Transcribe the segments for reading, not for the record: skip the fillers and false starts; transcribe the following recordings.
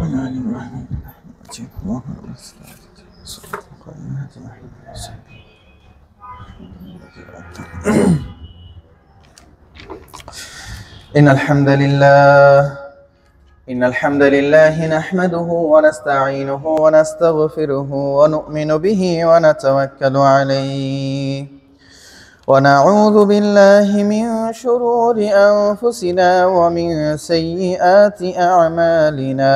إن الحمد لله نحمده ونستعينه ونستغفره ونؤمن به ونتوكل عليه ونعوذ بالله من شرور أنفسنا ومن سيئات أعمالنا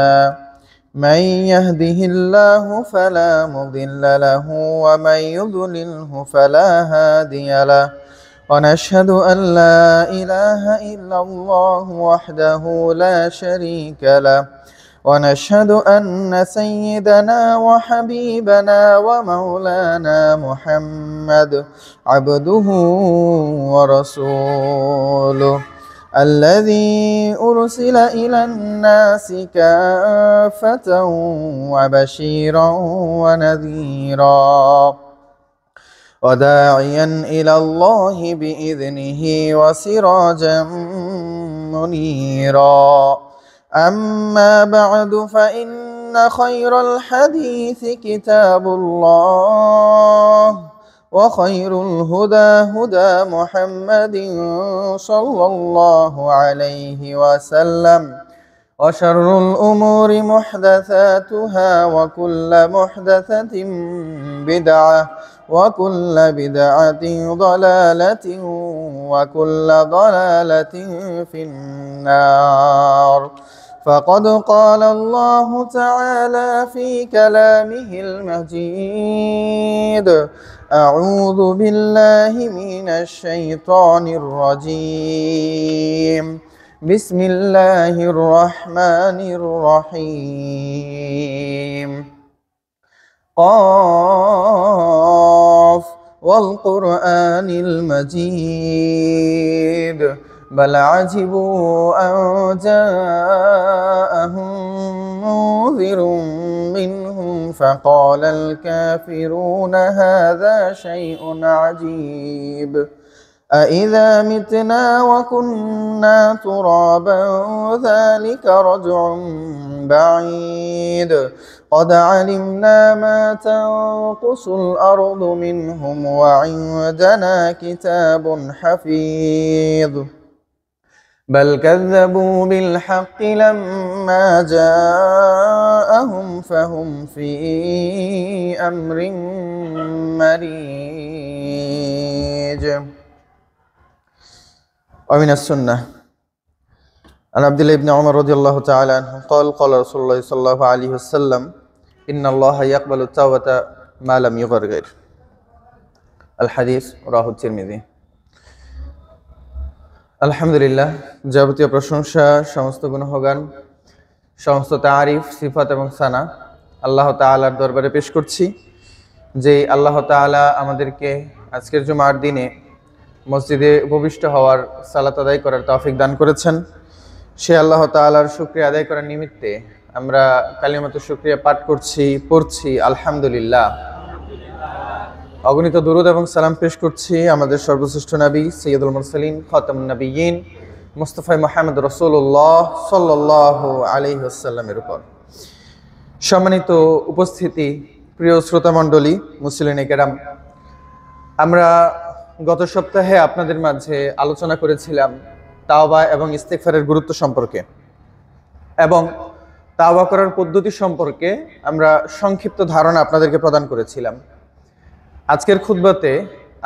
من يهده الله فلا مضل له ومن يضلله فلا هادي له ونشهد أن لا إله إلا الله وحده لا شريك له ونشهد أن سيدنا وحبيبنا ومولانا محمد عبده ورسوله الذي أرسل إلى الناس كافة وبشيرا ونذيرا وداعيا إلى الله بإذنه وسراجا منيرا أما بعد فإن خير الحديث كتاب الله وخير الهدى هدى محمد صلى الله عليه وسلم وشر الأمور محدثاتها وكل محدثة بدعة وكل بدعة ضلالة وكل ضلالة في النار فقد قال الله تعالى في كلامه المجيد أعوذ بالله من الشيطان الرجيم بسم الله الرحمن الرحيم قاف والقرآن المجيد بل عجبوا أن جاءهم منذر منهم فقال الكافرون هذا شيء عجيب أإذا متنا وكنا ترابا ذلك رجع بعيد قد علمنا ما تنقص الأرض منهم وعندنا كتاب حفيظ بل كذبوا بالحق لما جاءهم فهم في أمر مريج ومن السنة عن عبد الله بن عمر رضي الله تعالى عنه قال قال رسول الله صلى الله عليه وسلم إن الله يقبل التوبة ما لم يغرغر الحديث رواه الترمذي আলহামদুলিল্লাহ যাবতীয় প্রশংসা সমস্ত গুণগান সমস্ত তারিফ সিফাত এবং সানা আল্লাহ তাআলার দরবারে পেশ করছি যে আল্লাহ তাআলা আমাদেরকে আজকের জুমার দিনে মসজিদে উপবিষ্ট হওয়ার সালাত আদায় করার তৌফিক দান করেছেন সে আল্লাহ তাআলার শুকরিয়া আদায় করার নিমিত্তে আমরা কালিমাতুশ শুকরিয়া পাঠ করছি পড়ছি আলহামদুলিল্লাহ অগণিত দুরূদ এবং সালাম পেশ করছি আমাদের সর্বশ্রেষ্ঠ নবী সৈয়দুল মুরসালিন খাতামুন নবিয়্যিন মুস্তাফা মুহাম্মদ রাসূলুল্লাহ সাল্লাল্লাহু আলাইহি ওয়াসাল্লামের উপর। সম্মানিত উপস্থিতি, প্রিয় শ্রোতা মণ্ডলী, মুসলিম কেরাম, আমরা গত সপ্তাহে আপনাদের মাঝে আলোচনা করেছিলাম তাওবা এবং ইস্তিগফারের গুরুত্ব সম্পর্কে এবং তাওবা করার পদ্ধতি সম্পর্কে আমরা সংক্ষিপ্ত ধারণা আপনাদেরকে প্রদান করেছিলাম। আজকের খুতবাতে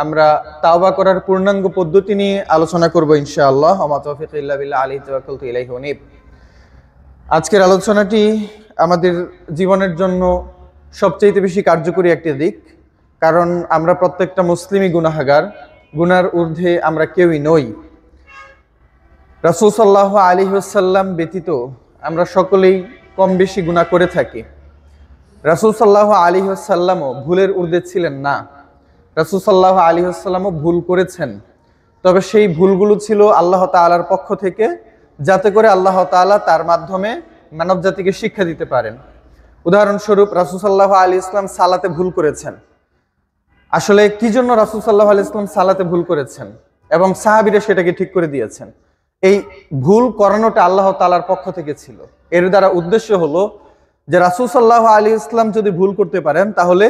আমরা তাওবা করার পূর্ণাঙ্গ পদ্ধতি নিয়ে আলোচনা করব ইনশাআল্লাহ। ওয়া মা তাওফীক ইল্লা বিল্লাহ আলাইহি তাওয়াক্কালতু ইলাইহি উনীব। আজকের আলোচনাটি আমাদের জীবনের জন্য সবচেয়ে বেশি কার্যকরী একটি দিক, কারণ আমরা প্রত্যেকটা মুসলিমই গুনাহগার, গুনার ঊর্ধ্বে আমরা কেউই নই। রাসূল সাল্লাল্লাহু আলাইহি ওয়াসাল্লাম ব্যতীত আমরা সকলেই কম বেশি গুনাহ করে থাকি। রাসূল সাল্লাল্লাহু আলাইহি ওয়াসাল্লামও ভুলের ঊর্ধ্বে ছিলেন না। রাসূল সাল্লাল্লাহু আলাইহি ওয়াসাল্লামও ভুল করেছেন, তবে সেই ভুলগুলো ছিল আল্লাহ তাআলার পক্ষ থেকে, যাতে করে আল্লাহ তাআলা তার মাধ্যমে মানব জাতিকে শিক্ষা দিতে পারেন। উদাহরণস্বরূপ রাসূল সাল্লাল্লাহু আলাইহি ওয়াসাল্লাম সালাতে ভুল করেছেন। আসলে কি জন্য রাসূল সাল্লাল্লাহু আলাইহি ওয়াসাল্লাম সালাতে ভুল করেছেন এবং সাহাবীরা সেটাকে ঠিক করে দিয়েছেন? এই ভুল করানোটা আল্লাহ তাআলার পক্ষ থেকে ছিল। এর দ্বারা উদ্দেশ্য হলো যে রাসূল সাল্লাল্লাহু আলাইহি ওয়াসাল্লাম যদি ভুল করতে পারেন তাহলে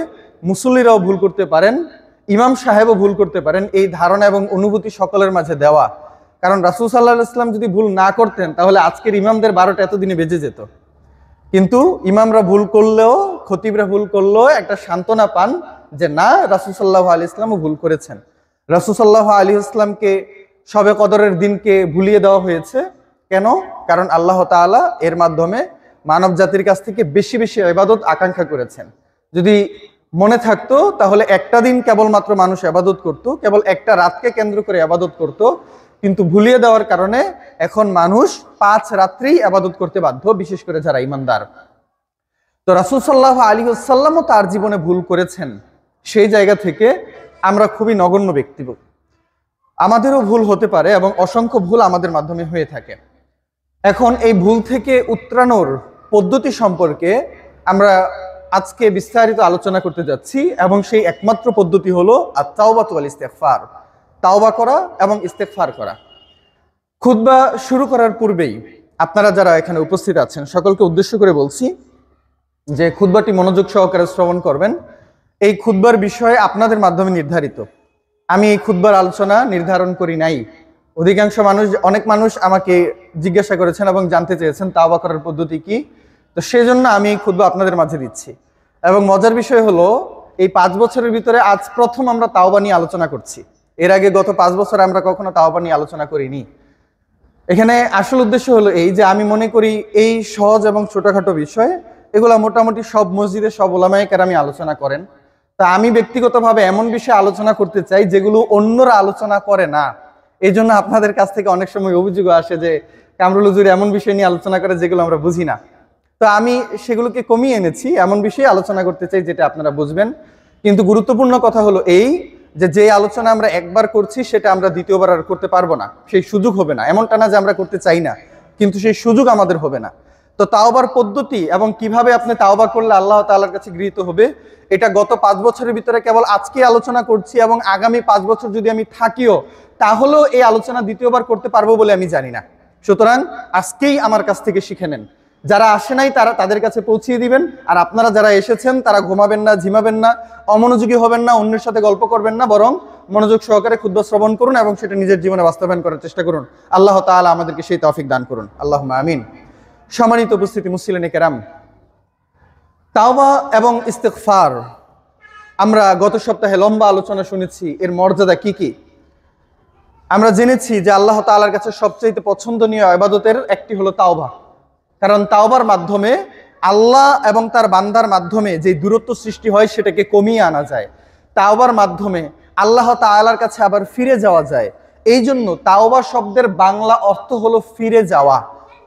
মুসল্লিরাও ভুল করতে পারেন, ইমাম সাহেবও ভুল করতে পারেন, এই ধারণা এবং অনুভূতি সকলের মাঝে দেওয়া। কারণ রাসূল সাল্লাল্লাহু আলাইহি ওয়াসাল্লাম যদি ভুল না করতেন তাহলে আজকের ইমামদের 12টা এতদিনে বেজে যেত। কিন্তু ইমামরা ভুল করলেও, খতিবরা ভুল করলেও একটা সান্ত্বনা পান যে না, রাসূল সাল্লাল্লাহু আলাইহি ওয়াসাল্লামও ভুল করেছেন। রাসূল সাল্লাল্লাহু আলাইহি ওয়াসাল্লামকে শবে কদরের দিনকে ভুলিয়ে দেওয়া হয়েছে কেন? কারণ আল্লাহ তাআলা এর মাধ্যমে মানব জাতির কাছ থেকে বেশি বেশি ইবাদত আকাঙ্ক্ষা করেছেন। যদি মনে থাকতো তাহলে একটা দিন কেবলমাত্র মানুষ ইবাদত করত, কেবল একটা রাতকে কেন্দ্র করে ইবাদত করত, কিন্তু ভুলিয়ে দেওয়ার কারণে এখন মানুষ 5 রাত্রি ইবাদত করতে বাধ্য, বিশেষ করে যারা ঈমানদার। তো রাসূল সাল্লাল্লাহু আলাইহি ওয়াসাল্লামও তার জীবনে ভুল করেছেন। সেই জায়গা থেকে আমরা খুবই নগণ্য ব্যক্তি, আমাদেরও ভুল হতে পারে এবং অসংখ্য ভুল আমাদের মাধ্যমে হয়ে থাকে। এখন এই ভুল থেকে উত্তরানোর পদ্ধতি সম্পর্কে আমরা আজকে বিস্তারিত আলোচনা করতে যাচ্ছি এবং সেই একমাত্র পদ্ধতি হলো আত-তাওবাতু ওয়াল ইস্তিগফার, তাওবা করা এবং ইস্তিগফার করা। খুতবা শুরু করার পূর্বেই আপনারা যারা এখানে উপস্থিত আছেন সকলকে উদ্দেশ্য করে বলছি যে খুতবাটি মনোযোগ সহকারে শ্রবণ করবেন। এই খুতবার বিষয় আপনাদের মাধ্যমে নির্ধারিত, আমি এই খুতবার আলোচনা নির্ধারণ করি নাই। অধিকাংশ মানুষ, অনেক মানুষ আমাকে জিজ্ঞাসা করেছেন এবং জানতে চেয়েছেন তাওবা করার পদ্ধতি কি, তো সেজন্য আমি এই খুতবা আপনাদের মাঝে দিচ্ছি। এবং মজার বিষয় হলো এই 5 বছরের ভিতরে আজ প্রথম আমরা তাওবা নিয়ে আলোচনা করছি। এর আগে গত 5 বছরে আমরা কখনো তাওবা নিয়ে আলোচনা করিনি। এখানে আসল উদ্দেশ্য হলো এই যে আমি মনে করি এই সহজ এবং ছোটখাটো বিষয় এগুলা মোটামুটি সব মসজিদে সব উলামায়ে কেরামি আলোচনা করেন। তা আমি ব্যক্তিগতভাবে এমন বিষয়ে আলোচনা করতে চাই যেগুলো অন্যরা আলোচনা করে না। এই জন্য আপনাদের কাছ থেকে অনেক সময় অভিযোগ আসে যে কামরুল হুজুর এমন বিষয় নিয়ে আলোচনা করে যেগুলো আমরা বুঝি না। তো আমি সেগুলোকে কমিয়ে এনেছি, এমন বিষয়ে আলোচনা করতে চাই যেটা আপনারা বুঝবেন। কিন্তু গুরুত্বপূর্ণ কথা হলো এই যে আলোচনা আমরা একবার করছি সেটা আমরা দ্বিতীয়বার আর করতে পারবো না, সেই সুযোগ হবে না। এমনটা না যে আমরা করতে চাই না, কিন্তু সেই সুযোগ আমাদের হবে না। তো তাওবার পদ্ধতি এবং কিভাবে আপনি তাওবা করলে আল্লাহ তাআলার কাছে গৃহীত হবে, এটা গত 5 বছরের ভিতরে কেবল আজকে আলোচনা করছি এবং আগামী 5 বছর যদি আমি থাকিও তাহলেও এই আলোচনা দ্বিতীয়বার করতে পারবো বলে আমি জানি না। সুতরাং আজকেই আমার কাছ থেকে শিখে নেন। যারা আসে নাই তারা তাদের কাছে পৌঁছিয়ে দিবেন, আর আপনারা যারা এসেছেন তারা ঘুমাবেন না, ঝিমাবেন না, অমনোযোগী হবেন না, অন্যের সাথে গল্প করবেন না, বরং মনোযোগ সহকারে খুতবা শ্রবণ করুন এবং সেটা নিজের জীবনে বাস্তবায়ন করার চেষ্টা করুন। আল্লাহ তাআলা আমাদেরকে সেই তৌফিক দান করুন, আল্লাহুম্মা আমিন। সম্মানিত উপস্থিতি মুসলিম কেরাম, তাওবা এবং ইস্তিগফার আমরা গত সপ্তাহে লম্বা আলোচনা শুনেছি, এর মর্যাদা কি কি আমরা জেনেছি। যে আল্লাহ তাআলার কাছে সবচেয়ে পছন্দনীয় ইবাদতের একটি হলো তাওবা। কারণ তাওবার মাধ্যমে আল্লাহ এবং তার বান্দার মাধ্যমে যে দূরত্ব সৃষ্টি হয় সেটাকে কমিয়ে আনা যায়। তাওবার মাধ্যমে আল্লাহ তাআলার কাছে আবার ফিরে যাওয়া যায়। এই জন্য তাওবা শব্দের বাংলা অর্থ হলো ফিরে যাওয়া,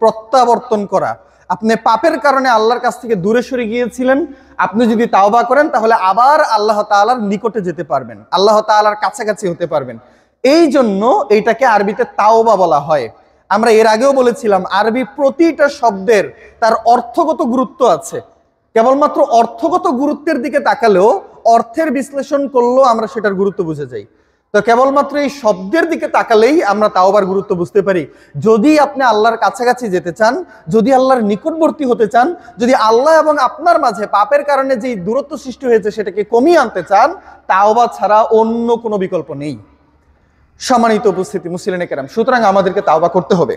প্রত্যাবর্তন করা। আপনি পাপের কারণে আল্লাহর কাছ থেকে দূরে সরে গিয়েছিলেন, আপনি যদি তাওবা করেন তাহলে আবার আল্লাহ তাআলার নিকটে যেতে পারবেন, আল্লাহ তাআলার কাছাকাছি হতে পারবেন। এই জন্য এইটাকে আরবিতে তাওবা বলা হয়। আমরা এর আগেও বলেছিলাম আরবি প্রতিটা শব্দের তার অর্থগত গুরুত্ব আছে। কেবলমাত্র অর্থগত গুরুত্বের দিকে তাকালেও, অর্থের বিশ্লেষণ করলেও আমরা সেটার গুরুত্ব বুঝে যাই। তো কেবলমাত্র এই শব্দের দিকে তাকালেই আমরা তাওবার গুরুত্ব বুঝতে পারি। যদি আপনি আল্লাহর কাছাকাছি যেতে চান, যদি আল্লাহর নিকটবর্তী হতে চান, যদি আল্লাহ এবং আপনার মাঝে পাপের কারণে যে দূরত্ব সৃষ্টি হয়েছে সেটাকে কমিয়ে আনতে চান, তাওবা ছাড়া অন্য কোনো বিকল্প নেই। সম্মানিত উপস্থিতি মুসলিম কেরাম, সুতরাং আমাদেরকে তাওবা করতে হবে।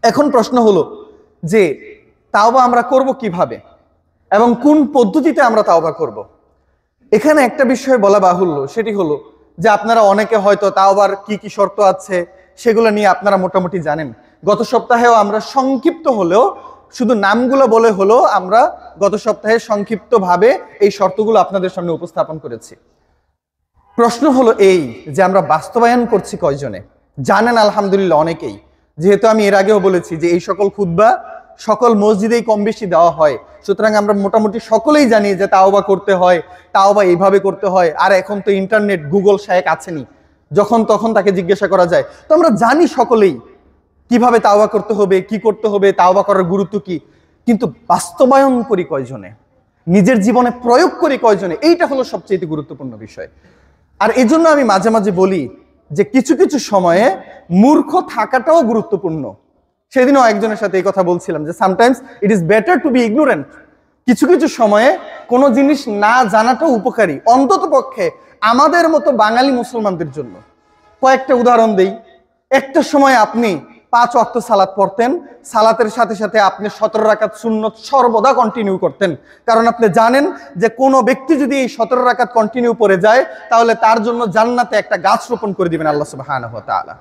এখন প্রশ্ন হলো যে তাওবা আমরা করব কিভাবে এবং কোন পদ্ধতিতে আমরা তাওবা করব। এখানে একটা বিষয় বলা বাহুল্য, সেটি হলো যে আপনারা অনেকে হয়তো তাওবার কি কি শর্ত আছে সেগুলো নিয়ে আপনারা মোটামুটি জানেন। গত সপ্তাহেও আমরা সংক্ষিপ্ত হলেও, শুধু নামগুলো বলে হলো, আমরা গত সপ্তাহে সংক্ষিপ্তভাবে এই শর্তগুলো আপনাদের সামনে উপস্থাপন করেছি। প্রশ্ন হলো এই যে আমরা বাস্তবায়ন করছি কয়জনে? জানেন আলহামদুলিল্লাহ অনেকেই, যেহেতু আমি এর আগেও বলেছি যে এই সকল খুতবা সকল মসজিদেই কম বেশি দেওয়া হয়। সুতরাং আমরা মোটামুটি সকলেই জানি যে তাওবা করতে হয়, তাওবা এইভাবে করতে হয়। আর এখন তো ইন্টারনেট, গুগল শায়েক আছেনই, যখন তখন তাকে জিজ্ঞাসা করা যায়। তো আমরা জানি সকলেই কিভাবে তাওবা করতে হবে, কি করতে হবে, তাওবা করার গুরুত্ব কি, কিন্তু বাস্তবায়ন করি কয়জনে, নিজের জীবনে প্রয়োগ করি কয়জনে, এইটা হলো সবচেয়ে গুরুত্বপূর্ণ বিষয়। আর এই জন্য আমি মাঝে মাঝে বলি যে কিছু কিছু সময়ে মূর্খ থাকাটাও গুরুত্বপূর্ণ। সেদিনও একজনের সাথে এই কথা বলছিলাম যে sometimes it is better to be ignorant কিছু কিছু সময়ে কোনো জিনিস না জানাটাও উপকারী, অন্তত পক্ষে আমাদের মতো বাঙালি মুসলমানদের জন্য। কয়েকটা উদাহরণ দেই। একটা সময় আপনি 5 ওয়াক্ত সালাত পড়তেন, সালাতের সাথে সাথে আপনি 17 রাকাত সুন্নত সর্বদা কন্টিনিউ করতেন, কারণ আপনি জানেন যে কোনো ব্যক্তি যদি এই 17 রাকাত কন্টিনিউ করে যায় তাহলে তার জন্য জান্নাতে একটা গাছ রোপণ করে দিবেন আল্লাহ সুবহানাহু ওয়া তাআলা।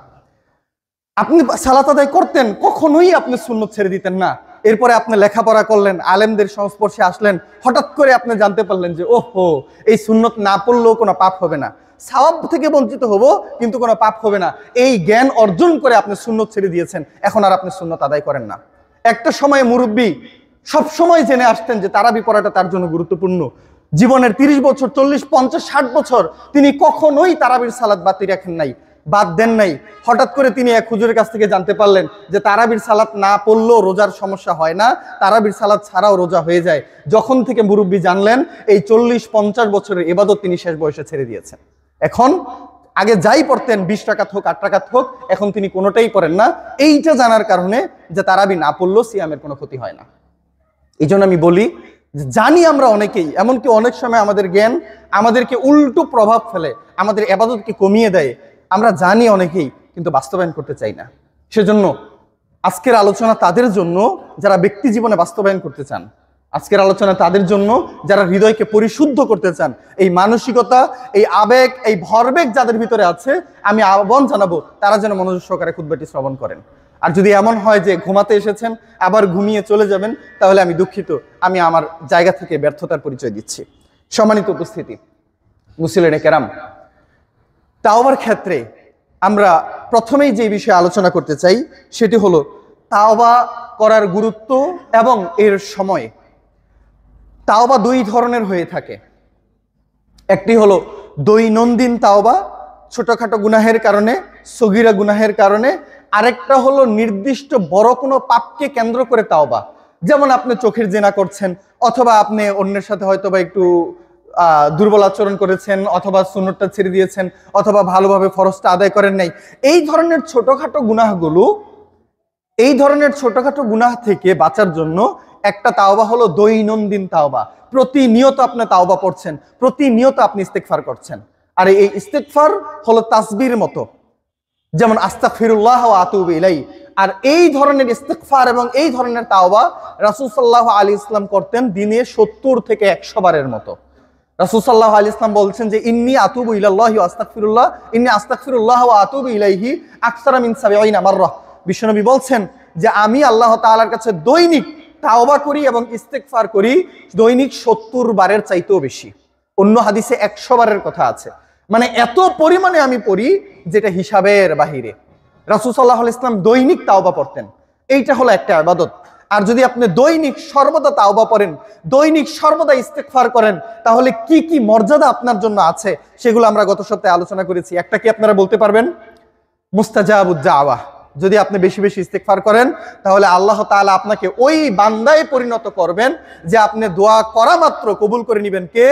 আপনি সালাত আদায় করতেন, কখনোই আপনি সুন্নত ছেড়ে দিতেন না। এরপরে আপনি লেখাপড়া করলেন, আলেমদের সংস্পর্শে আসলেন, হঠাৎ করে আপনি জানতে পারলেন যে ওহো, এই সুন্নত না পড়লেও কোনো পাপ হবে না, সওয়াব থেকে বঞ্চিত হব কিন্তু কোনো পাপ হবে না। এই জ্ঞান অর্জন করে আপনি সুন্নত ছেড়ে দিয়েছেন, এখন আর আপনি সুন্নত আদায় করেন না। একটা সময় মুরব্বী সবসময় জেনে আসতেন যে তারাবি পড়াটা তার জন্য গুরুত্বপূর্ণ। জীবনের 30 বছর, 40, 50, 60 বছর তিনি কখনোই তারাবির সালাত বাদ দেন নাই। হঠাৎ করে তিনি এক হুজুরের কাছ থেকে জানতে পারলেন যে তারাবির সালাত না পড়লেও রোজার সমস্যা হয় না, তারাবির সালাত ছাড়াও রোজা হয়ে যায়। যখন থেকে মুরব্বী জানলেন, এই 40-50 বছরের ইবাদত তিনি শেষ বয়সে ছেড়ে দিয়েছেন। এখন আগে যাই পড়তেন 20 রাকাত হোক 8 রাকাত হোক, এখন তিনি কোনোটাই পড়েন না। এইটা জানার কারণে যে তারাবি না পড়লেও সিয়ামের কোনো ক্ষতি হয় না। এই জন্য আমি বলি, জানি আমরা অনেকেই, এমনকি অনেক সময় আমাদের জ্ঞান আমাদেরকে উল্টো প্রভাব ফেলে, আমাদের ইবাদতকে কমিয়ে দেয়। আমরা জানি অনেকেই, কিন্তু বাস্তবায়ন করতে চাই না। সেজন্য আজকের আলোচনা তাদের জন্য যারা ব্যক্তি জীবনে বাস্তবায়ন করতে চান, আজকের আলোচনা তাদের জন্য যারা হৃদয়কে পরিশুদ্ধ করতে চান। এই মানসিকতা, এই আবেগ, এই ভরবেগ যাদের ভিতরে আছে, আমি আহ্বান জানাবো তারা যেন মনোযোগ সহকারে খুতবাটি শ্রবণ করেন। আর যদি এমন হয় যে ঘুমাতে এসেছেন আবার ঘুমিয়ে চলে যাবেন, তাহলে আমি দুঃখিত, আমি আমার জায়গা থেকে ব্যর্থতার পরিচয় দিচ্ছি। সম্মানিত উপস্থিতি, মুসলিম কেরাম, তাওবার ক্ষেত্রে আমরা প্রথমেই যে বিষয়ে আলোচনা করতে চাই সেটি হলো তাওবা করার গুরুত্ব এবং এর সময়। তাওবা 2 ধরনের হয়ে থাকে। একটি হলো দৈনন্দিন তাওবা, ছোটখাটো গুনাহের কারণে, সগীরা গুনাহের কারণে। আরেকটা হলো নির্দিষ্ট বড় কোনো পাপকে কেন্দ্র করে তাওবা, যেমন আপনি চোখের জিনা করছেন, অথবা আপনি অন্যের সাথে হয়তো বা একটু দুর্বল আচরণ করেছেন, অথবা সুন্নতটা ছেড়ে দিয়েছেন, অথবা ভালোভাবে ফরজটা আদায় করেন নাই। এই ধরনের ছোটখাটো গুনাহ থেকে বাঁচার জন্য একটা তাওবা হলো দৈনন্দিন তাওবা। প্রতিনিয়ত আপনি তাওবা পড়ছেন, প্রতিনিয়ত আপনি ইস্তেগফার করছেন। আর এই ইস্তেগফার হলো তাসবির মতো, যেমন আস্তাগফিরুল্লাহ ওয়া আতুবু ইলাইহি। আর এই ধরনের ইস্তেগফার এবং এই ধরনের তাওবা রাসূল সাল্লাল্লাহু আলাইহি ওয়াসাল্লাম করতেন দিনে 70 থেকে 100 বারের মতো। রাসূল সাল্লাল্লাহু আলাইহি ওয়াসাল্লাম বলছেন যে ইন্নী আতুবু ইলাল্লাহি ওয়া আস্তাগফিরুল্লাহ, ইন্নী আস্তাগফিরুল্লাহ ওয়া আতুবু ইলাইহি আকসারা মিন 70 মাররা। বিশ্বনবী বলছেন যে আমি আল্লাহ তাআলার কাছে দৈনিক তাওবা করি এবং ইস্তেগফার করি দৈনিক 70 বারের চাইতেও বেশি। অন্য হাদিসে 100 বারের কথা আছে। মানে এত পরিমাণে আমি পড়ি যেটা হিসাবের বাহিরে। রাসূল সাল্লাল্লাহু আলাইহি ওয়াসাল্লাম দৈনিক তাওবা পড়তেন। এইটা হলো একটা ইবাদত। আর যদি আপনি দৈনিক সর্বদা তাওবা পড়েন, দৈনিক সর্বদা ইস্তেগফার করেন, তাহলে কি কি মর্যাদা আপনার জন্য আছে সেগুলো আমরা গত সপ্তাহে আলোচনা করেছি। একটা কি আপনারা বলতে পারবেন? মুস্তাজাবুদ দাওয়া। যদি আপনি বেশি বেশি ইস্তেগফার করেন তাহলে আল্লাহ তাআলা আপনাকে ওই বান্দায় পরিণত করবেন যে আপনি দোয়া করা মাত্র কবুল করে নেবেন কে?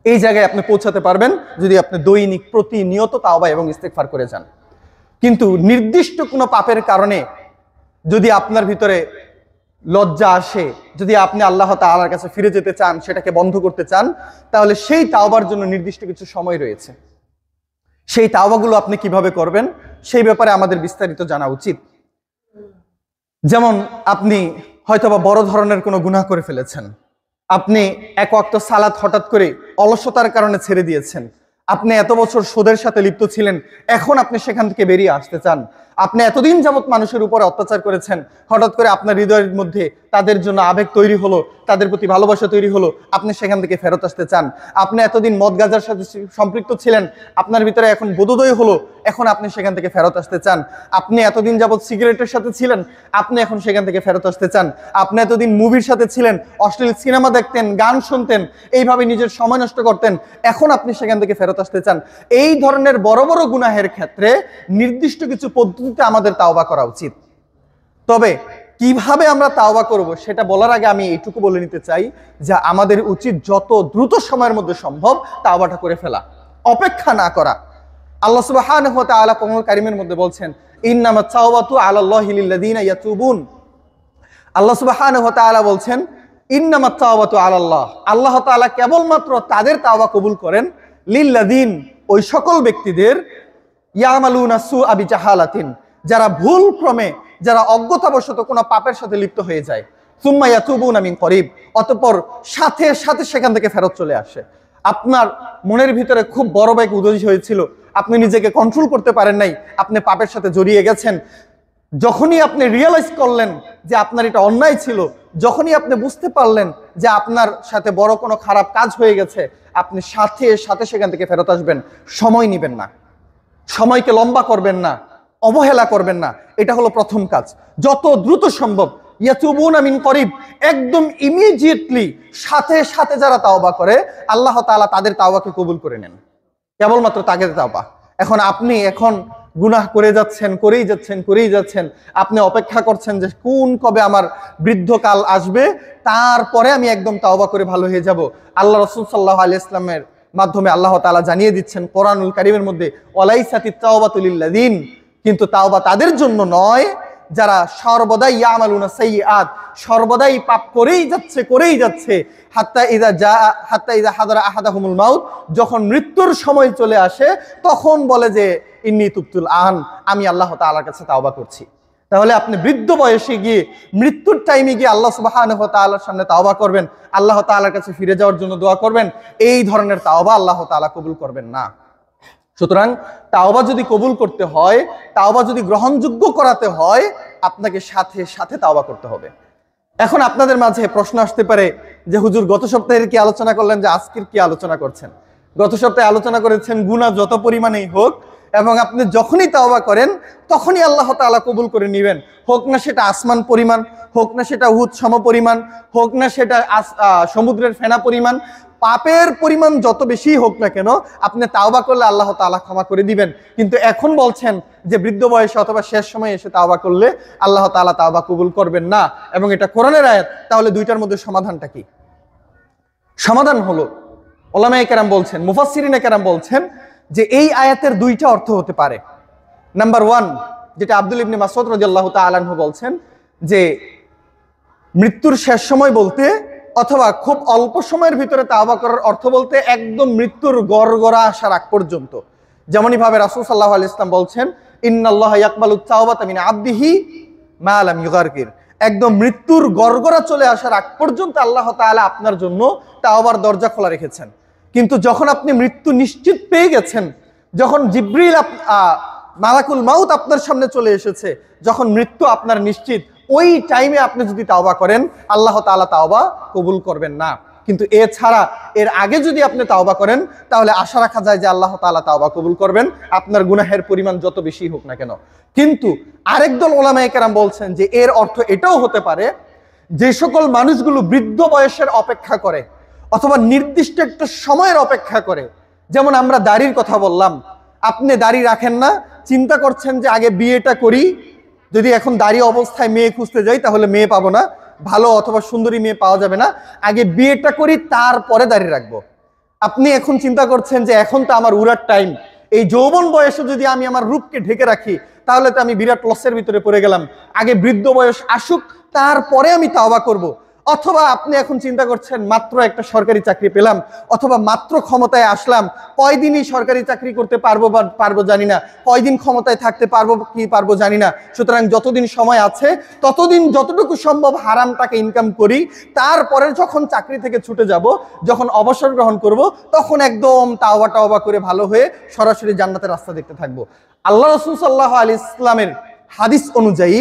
এই জায়গায় আপনি পৌঁছাতে পারবেন যদি আপনি দৈনিক প্রতিনিয়ত তাওবা এবং ইস্তেগফার করে যান। কিন্তু নির্দিষ্ট কোনো পাপের কারণে যদি আপনার ভিতরে লজ্জা আসে, যদি আপনি আল্লাহ তাআলার কাছে ফিরে যেতে চান, সেটাকে বন্ধ করতে চান, তাহলে সেই তাওবার জন্য নির্দিষ্ট কিছু সময় রয়েছে। সেই তাওবাগুলো আপনি কিভাবে করবেন সেই ব্যাপারে আমাদের বিস্তারিত জানা উচিত। যেমন আপনি হয়তোবা বড় ধরনের কোনো গুনাহ করে ফেলেছেন, আপনি এক ওয়াক্ত সালাত হঠাৎ করে অলসতার কারণে ছেড়ে দিয়েছেন, আপনি এত বছর সুদের সাথে লিপ্ত ছিলেন, এখন আপনি সেখান থেকে বেরিয়ে আসতে চান, আপনি এতদিন যাবত মানুষের উপর অত্যাচার করেছেন, হঠাৎ করে আপনার হৃদয়ের মধ্যে তাদের জন্য আবেগ তৈরি হলো, তাদের প্রতি ভালোবাসা তৈরি হলো, আপনি সেখান থেকে ফেরত আসতে চান। আপনি এতদিন মদ গাঁজার সাথে সম্পৃক্ত ছিলেন, আপনার ভিতরে এখন বোধোদয় হলো, এখন আপনি সেখান থেকে ফেরত আসতে চান। আপনি এতদিন যাবত সিগারেটের সাথে ছিলেন, আপনি এখন সেখান থেকে ফেরত আসতে চান। আপনি এতদিন মুভির সাথে ছিলেন, অশ্লীল সিনেমা দেখতেন, গান শুনতেন, এইভাবে নিজের সময় নষ্ট করতেন, এখন আপনি সেখান থেকে ফেরত আসতে চান। এই ধরনের বড় বড় গুনাহের ক্ষেত্রে নির্দিষ্ট কিছু পদ্ধতিতে আমাদের তাওবা করা উচিত। তবে কিভাবে আমরা তাওবা করব সেটা বলার আগে আমি এইটুকু বলে নিতে চাই যে আমাদের উচিত যত দ্রুত সময়ের মধ্যে সম্ভব তাওবাটা করে ফেলা, অপেক্ষা না করা। আল্লাহ সুবহানাহু ওয়া তাআলা কোরআনুল কারীমের মধ্যে বলছেন, ইন্নামাত তাওবাতু আলাল্লাহি লিল্লাযিনা ইয়াতুবুন আল্লাহ সুবহানাহু ওয়া তাআলা বলছেন ইন্নামাত তাওবাতু আলাল্লাহ, আল্লাহ তাআলা কেবলমাত্র তাদের তাওবা কবুল করেন লিল্লাযিন, ওই সকল ব্যক্তিদের ইয়ামালুনা সুআ বিজাহালাতিন, যারা ভুল ক্রমে, যারা অজ্ঞতাবশত কোনো পাপের সাথে লিপ্ত হয়ে যায়, সুম্মা ইয়াতুবুনা মিন করিব, অতঃপর সাথে সাথে সেখান থেকে ফেরত চলে আসে। আপনার মনের ভিতরে খুব বড় এক উদয় হয়েছিল, আপনি নিজেকে কন্ট্রোল করতে পারেন নাই, আপনি পাপের সাথে জড়িয়ে গেছেন। যখনই আপনি রিয়েলাইজ করলেন যে আপনার এটা অন্যায় ছিল, যখনই আপনি বুঝতে পারলেন যে আপনার সাথে বড় কোনো খারাপ কাজ হয়ে গেছে, আপনি সাথে সাথে সেখান থেকে ফেরত আসবেন। সময় নেবেন না, সময়কে লম্বা করবেন না, অবহেলা করবেন না। এটা হলো প্রথম কাজ। যত দ্রুত সম্ভব ইয়াতুবুনা মিন করিব, একদম ইমিডিয়েটলি সাথে সাথে যারা তাওবা করে আল্লাহ তাআলা তাদের তাওবাকে কবুল করে নেন। কেবলমাত্র তাদের তাওবা। আপনি গুনাহ করে যাচ্ছেন, করেই যাচ্ছেন। আপনি অপেক্ষা করছেন যে কবে আমার বৃদ্ধকাল আসবে, তারপরে আমি একদম তাওবা করে ভালো হয়ে যাব। আল্লাহ রাসূল সাল্লাল্লাহু আলাইহি ওয়াসাল্লামের মাধ্যমে আল্লাহ তাআলা জানিয়ে দিচ্ছেন কোরআনুল কারীমের মধ্যে, ওয়ালাইসাতিত তাওবাতু লিল্লাযিন, কিন্তু তাওবা তাদের জন্য নয় যারা সর্বদাই ইয়ামালুনা সাইয়্যাত, সর্বদাই পাপ করেই যাচ্ছে হাত্তা ইযা হাদারা আহাদাহুমুল মাউত, যখন মৃত্যুর সময় চলে আসে তখন বলে যে ইন্নী তুবতুল আন, আমি আল্লাহ তাআলার কাছে তাওবা করছি। তাহলে আপনি বৃদ্ধ বয়সে গিয়ে, মৃত্যুর টাইমে গিয়ে আল্লাহ সুবহানাহু ওয়া তাআলার সামনে তাওবা করবেন, আল্লাহ তাআলার কাছে ফিরে যাওয়ার জন্য দোয়া করবেন, এই ধরনের তাওবা আল্লাহ তাআলা কবুল করবেন না। সুতরাং তাওবা যদি কবুল করতে হয়, তাওবা যদি গ্রহণযোগ্য করাতে হয়, আপনাকে সাথে সাথে তাওবা করতে হবে। এখন আপনাদের মাঝে প্রশ্ন আসতে পারে যে হুজুর গত সপ্তাহের কি আলোচনা করলেন, যে আজকের কি আলোচনা করছেন? গত সপ্তাহে আলোচনা করেছেন গুনাহ যত পরিমাণেই হোক, এবং আপনি যখনই তাওবা করেন তখনই আল্লাহ তাআলা কবুল করে নেবেন। হোক না সেটা আসমান পরিমাণ, হোক না সেটা উহুদ সম পরিমাণ, হোক না সেটা সমুদ্রের ফেনা পরিমাণ, পাপের পরিমাণ যত বেশি হোক না কেন, আপনি তাওবা করলে আল্লাহ তাআলা ক্ষমা করে দিবেন। কিন্তু এখন বলছেন যে বৃদ্ধ বয়সে অথবা শেষ সময়ে এসে তাওবা করলে আল্লাহ তাআলা তাওবা কবুল করবেন না, এবং এটা কোরআনের আয়াত। তাহলে দুইটার মধ্যে সমাধানটা কি? সমাধান হলো, উলামায়ে কেরাম বলছেন, মুফাসসিরিনে কেরাম বলছেন যে এই আয়াতের দুইটা অর্থ হতে পারে। নাম্বার 1, যেটা আব্দুল ইবনে মাসউদ রাদিয়াল্লাহু তাআলা আনহু বলছেন, যে মৃত্যুর শেষ সময় বলতে অথবা খুব অল্প সময়ের ভিতরে তাওবা করার অর্থ বলতে একদম মৃত্যুর গড়গড়া আসার আগ পর্যন্ত। যেমনই ভাবে রাসূল সাল্লাল্লাহু আলাইহি ওয়াসাল্লাম বলছেন, ইন্নাল্লাহা ইয়াকবালুত তাওবাতা মিন আবদিহি মা লাম ইউগারকির, একদম মৃত্যুর গড়গড়া চলে আসার আগ পর্যন্ত আল্লাহ তাআলা আপনার জন্য তাওবার দরজা খোলা রেখেছেন। কিন্তু যখন আপনি মৃত্যু নিশ্চিত পেয়ে গেছেন, যখন জিবরিল মালাকুল মাউত আপনার সামনে চলে এসেছে, যখন মৃত্যু আপনার নিশ্চিত, ওই টাইমে আপনি যদি তাওবা করেন আল্লাহ তাআলা তাওবা কবুল করবেন না। কিন্তু এছাড়া এর আগে যদি আপনি তাওবা করেন তাহলে আশা রাখা যায় যে আল্লাহ তাআলা তাওবা কবুল করবেন, আপনার গুনাহের পরিমাণ যত বেশি হোক না কেন। কিন্তু আরেক দল উলামায়ে কেরাম বলছেন যে এর অর্থ এটাও হতে পারে, যে সকল মানুষগুলো বৃদ্ধ বয়সের অপেক্ষা করে অথবা নির্দিষ্ট একটা সময়ের অপেক্ষা করে, যেমন আমরা দাড়ির কথা বললাম, আপনি দাড়ি রাখেন না, চিন্তা করছেন যে আগে বিয়েটা করি, যদি এখন দাড়ি অবস্থায় মেয়ে খুঁজতে যাই তাহলে মেয়ে পাবো না, ভালো অথবা সুন্দরী মেয়ে পাওয়া যাবে না, আগে বিয়েটা করি তারপরে দাড়ি রাখবো। আপনি এখন চিন্তা করছেন যে এখন তো আমার উড়ার টাইম, এই যৌবন বয়সে যদি আমি আমার রূপকে ঢেকে রাখি তাহলে তো আমি বিরাট লসের ভিতরে পড়ে গেলাম, আগে বৃদ্ধ বয়স আসুক তারপরে আমি তাওবা করব। অথবা আপনি এখন চিন্তা করছেন মাত্র একটা সরকারি চাকরি পেলাম, অথবা মাত্র ক্ষমতায় আসলাম, কয়দিনই সরকারি চাকরি করতে পারবো জানি না, কয়দিন ক্ষমতায় থাকতে পারবো জানি না। সুতরাং যতদিন সময় আছে ততদিন যতটুকু সম্ভব হারাম টাকা ইনকাম করি, তারপরে যখন চাকরি থেকে ছুটে যাব, যখন অবসর গ্রহণ করব, তখন একদম তাওবা করে ভালো হয়ে সরাসরি জান্নাতের রাস্তা দেখতে থাকবো। আল্লাহ রাসূল সাল্লাল্লাহু আলাইহি ওয়াসাল্লামের হাদিস অনুযায়ী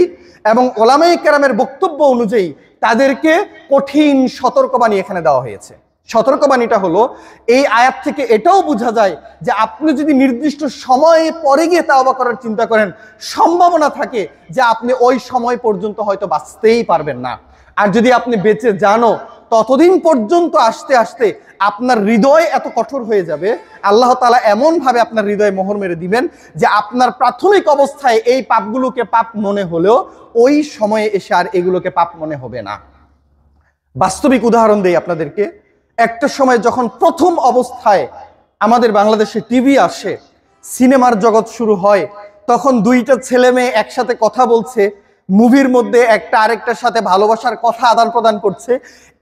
এবং উলামায়ে কেরামের বক্তব্য অনুযায়ী তাদেরকে কঠিন সতর্কবাণী এখানে দেওয়া হয়েছে। সতর্কবাণীটা হলো, এই আয়াত থেকে এটাও বোঝা যায় যে আপনি যদি নির্দিষ্ট সময়ে পরে গিয়ে তাওবা করার চিন্তা করেন, সম্ভাবনা থাকে যে আপনি ওই সময় পর্যন্ত হয়তো বাঁচতেই পারবেন না। আর যদি আপনি বেঁচে জানো, ততদিন পর্যন্ত আসতে আসতে আপনার হৃদয় এত কঠোর হয়ে যাবে, আল্লাহ তাআলা এমন ভাবে আপনার হৃদয়ে মোহর মেরে দিবেন যে আপনার প্রাথমিক অবস্থায় এই পাপগুলোকে পাপ মনে হলেও ওই সময়ে এসে আর এগুলোকে পাপ মনে হবে না। বাস্তবিক উদাহরণ দেই আপনাদেরকে। একটা সময় যখন প্রথম অবস্থায় আমাদের বাংলাদেশে টিভি আসে, সিনেমার জগৎ শুরু হয়, তখন দুইটা ছেলে মেয়ে একসাথে কথা বলছে, মুভির মধ্যে একটা আরেকটার সাথে ভালোবাসার কথা আদান প্রদান করছে,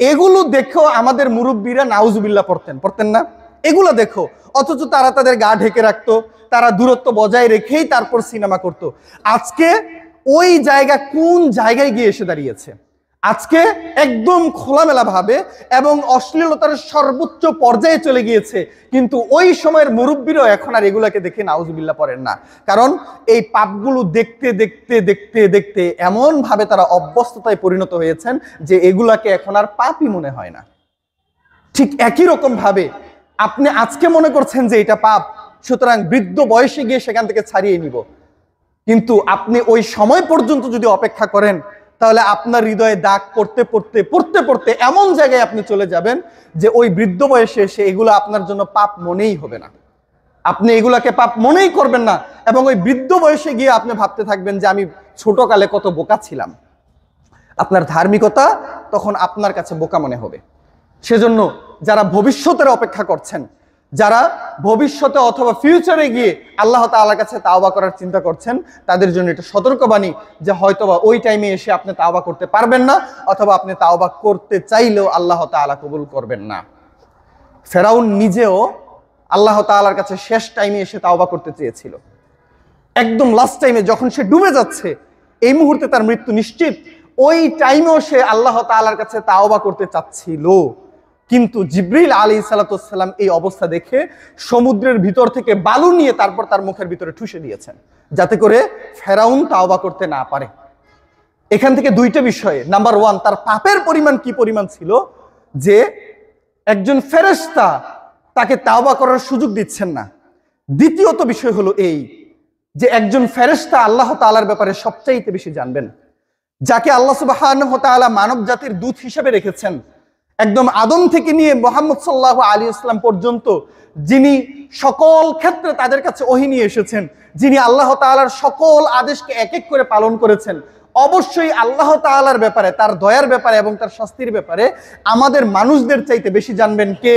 এগুলো দেখেও আমাদের মুরব্বীরা নাউজুবিল্লাহ পড়তেন না? এগুলো দেখো, অথচ তারা তাদের গা ঢেকে রাখতো, তারা দূরত্ব বজায় রেখেই তারপর সিনেমা করত। আজকে ওই জায়গা কোন জায়গায় গিয়ে এসে দাঁড়িয়েছে? আজকে একদম খোলামেলা ভাবে এবং অশ্লীলতার সর্বোচ্চ পর্যায়ে চলে গিয়েছে, কিন্তু ওই সময়ের মুরব্বীরাও এখন আর এগুলাকে দেখে নাউজুবিল্লাহ পড়েন না। কারণ এই পাপগুলো দেখতে দেখতে দেখতে দেখতে এমন ভাবে তারা অভ্যস্ততায় পরিণত হয়েছেন যে এগুলাকে এখন আর পাপই মনে হয় না। ঠিক একই রকম ভাবে আপনি আজকে মনে করছেন যে এটা পাপ, সুতরাং বৃদ্ধ বয়সে গিয়ে সেখান থেকে ছাড়িয়ে নিব, কিন্তু আপনি ওই সময় পর্যন্ত যদি অপেক্ষা করেন তাহলে আপনার হৃদয়ে দাগ পড়তে পড়তে পড়তে পড়তে এমন জায়গায় আপনি চলে যাবেন যে ওই বৃদ্ধ বয়সে এসে এগুলো আপনার জন্য পাপ মনেই হবে না, আপনি এগুলাকে পাপ মনেই করবেন না। এবং ওই বৃদ্ধ বয়সে গিয়ে আপনি ভাবতে থাকবেন যে আমি ছোটকালে কত বোকা ছিলাম। আপনার ধার্মিকতা তখন আপনার কাছে বোকা মনে হবে। সেজন্য যারা ভবিষ্যতের অপেক্ষা করছেন, যারা ভবিষ্যতে অথবা ফিউচারে গিয়ে আল্লাহ তাআলার কাছে তাওবা করার চিন্তা করছেন, তাদের জন্য এটা সতর্কবাণী যে হয়তোবা ওই টাইমে এসে আপনি তাওবা করতে পারবেন না, অথবা আপনি তাওবা করতে চাইলেও আল্লাহ তাআলা কবুল করবেন না। ফেরাউন নিজেও আল্লাহ তাআলার কাছে শেষ টাইমে এসে তাওবা করতে চেয়েছিল, একদম লাস্ট টাইমে যখন সে ডুবে যাচ্ছে, এই মুহূর্তে তার মৃত্যু নিশ্চিত, ওই টাইমেও সে আল্লাহ তাআলার কাছে তাওবা করতে চাচ্ছিল। কিন্তু জিবরিল আলাইহিস সালাম এই অবস্থা দেখে সমুদ্রের ভিতর থেকে বালু নিয়ে তারপর তার মুখের ভিতরে ঠুসে দিয়েছেন, যাতে করে ফেরাউন তাওবা করতে না পারে। এখান থেকে দুইটা বিষয়ে, নাম্বার ওয়ান, তার পাপের পরিমাণ কি পরিমাণ ছিল যে একজন ফেরেশতা তাকে তাওবা করার সুযোগ দিচ্ছেন না। দ্বিতীয়ত বিষয় হলো এই যে একজন ফেরেশতা আল্লাহ তাআলার ব্যাপারে সবচাইতে বেশি জানবেন, যাকে আল্লাহ সুবহানাহু ওয়া তাআলা মানব জাতির দূত হিসেবে রেখেছেন, একদম আদম থেকে নিয়ে মুহাম্মদ সাল্লাল্লাহু আলাইহি ওয়াসাল্লাম পর্যন্ত, যিনি সকল ক্ষেত্রে তাদের কাছে ওহী নিয়ে এসেছেন, যিনি আল্লাহ তাআলার সকল আদেশকে এক এক করে পালন করেছেন, অবশ্যই আল্লাহ তাআলার ব্যাপারে, তার দয়ার ব্যাপারে এবং তার শাস্তির ব্যাপারে আমাদের মানুষদের চাইতে বেশি জানবেন কে?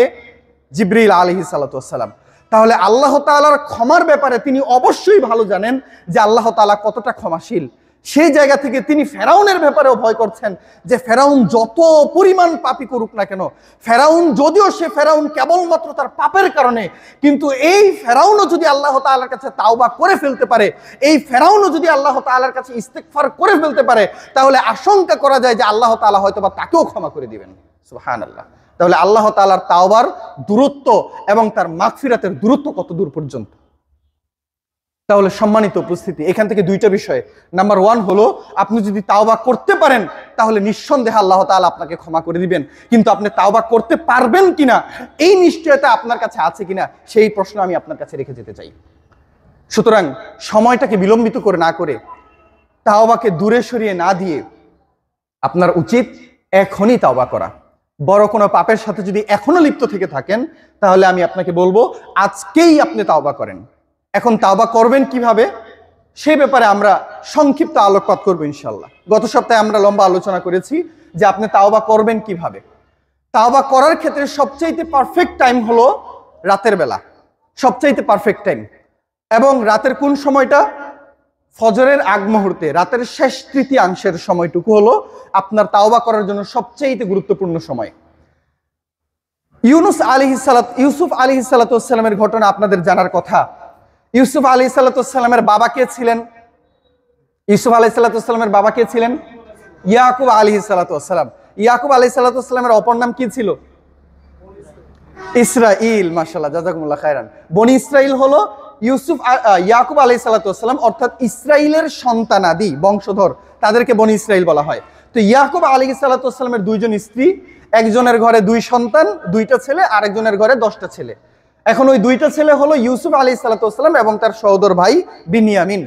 জিবরিল আলাইহিস সালাতু ওয়াস সালাম। তাহলে আল্লাহ তাআলার ক্ষমার ব্যাপারে তিনি অবশ্যই ভালো জানেন যে আল্লাহ তাআলা কতটা ক্ষমাশীল। সেই জায়গা থেকে তিনি ফেরাউনের ব্যাপারেও ভয় করছেন যে ফেরাউন যত পরিমাণ পাপী করুক না কেন, ফেরাউন যদিও সে ফেরাউন কেবলমাত্র তার পাপের কারণে, কিন্তু এই ফেরাউনও যদি আল্লাহ তাআলার কাছে তাওবা করে ফেলতে পারে, এই ফেরাউনও যদি আল্লাহ তাআলার কাছে ইস্তেগফার করে ফেলতে পারে, তাহলে আশঙ্কা করা যায় যে আল্লাহ তাআলা হয়তোবা তাকেও ক্ষমা করে দিবেন। সুবহানাল্লাহ। তাহলে আল্লাহ তাআলার তাওবার দূরত্ব এবং তার মাগফিরাতের দূরত্ব কত দূর পর্যন্ত। তাহলে সম্মানিত উপস্থিতি, এখান থেকে দুইটা বিষয়। নাম্বার ওয়ান হলো, আপনি যদি তাওবা করতে পারেন তাহলে নিঃসন্দেহে আল্লাহ তাআলা আপনাকে ক্ষমা করে দিবেন, কিন্তু আপনি তাওবা করতে পারবেন কিনা, এই নিশ্চয়তা আপনার কাছে আছে কিনা, সেই প্রশ্ন আমি আপনার কাছে রেখে যেতে চাই। সুতরাং সময়টাকে বিলম্বিত করে না করে, তাওবাকে দূরে সরিয়ে না দিয়ে আপনার উচিত এখনই তাওবা করা। বড় কোনো পাপের সাথে যদি এখনো লিপ্ত থেকে থাকেন, তাহলে আমি আপনাকে বলবো আজকেই আপনি তাওবা করেন। এখন তাওবা করবেন কিভাবে, সেই ব্যাপারে আমরা সংক্ষিপ্ত আলোকপাত করবো ইনশাল্লাহ। গত সপ্তাহে আমরা লম্বা আলোচনা করেছি যে আপনি তাওবা করবেন কিভাবে। তাওবা করার ক্ষেত্রে সবচাইতে পারফেক্ট টাইম হলো রাতের বেলা, সবচাইতে পারফেক্ট টাইম। এবং রাতের কোন সময়টা? ফজরের আগ মুহূর্তে, রাতের শেষ তৃতীয়াংশের সময়টুকু হলো আপনার তাওবা করার জন্য সবচাইতে গুরুত্বপূর্ণ সময়। ইউসুফ আলাইহিস সালামের ঘটনা আপনাদের জানার কথা। ইউসুফ আলাইহিস সালামের বাবা কে ছিলেন? ইউসুফ আলাইহিস সালামের বাবা কে ছিলেন? ইয়াকুব আলাইহিস সালাম। ইয়াকুব আলাইহিস সালামের অপর নাম কি ছিল? ইসরাইল। মাশাআল্লাহ, জাযাকুমুল্লাহ খায়রান। বনি ইসরাইল হলো ইয়াকুব আলাইহিস সালাম, অর্থাৎ ইসরাইলের সন্তানাদি, বংশধর, তাদেরকে বনি ইসরাইল বলা হয়। তো ইয়াকুব আলাইহিস সালামের দুইজন স্ত্রী, একজনের ঘরে দুই সন্তান, দুইটা ছেলে, আরেকজনের ঘরে 10টা ছেলে। এখন ওই দুইটা ছেলে হলো ইউসুফ আলাইহিস সালাম এবং তার সহোদর ভাই বিনিয়ামিন।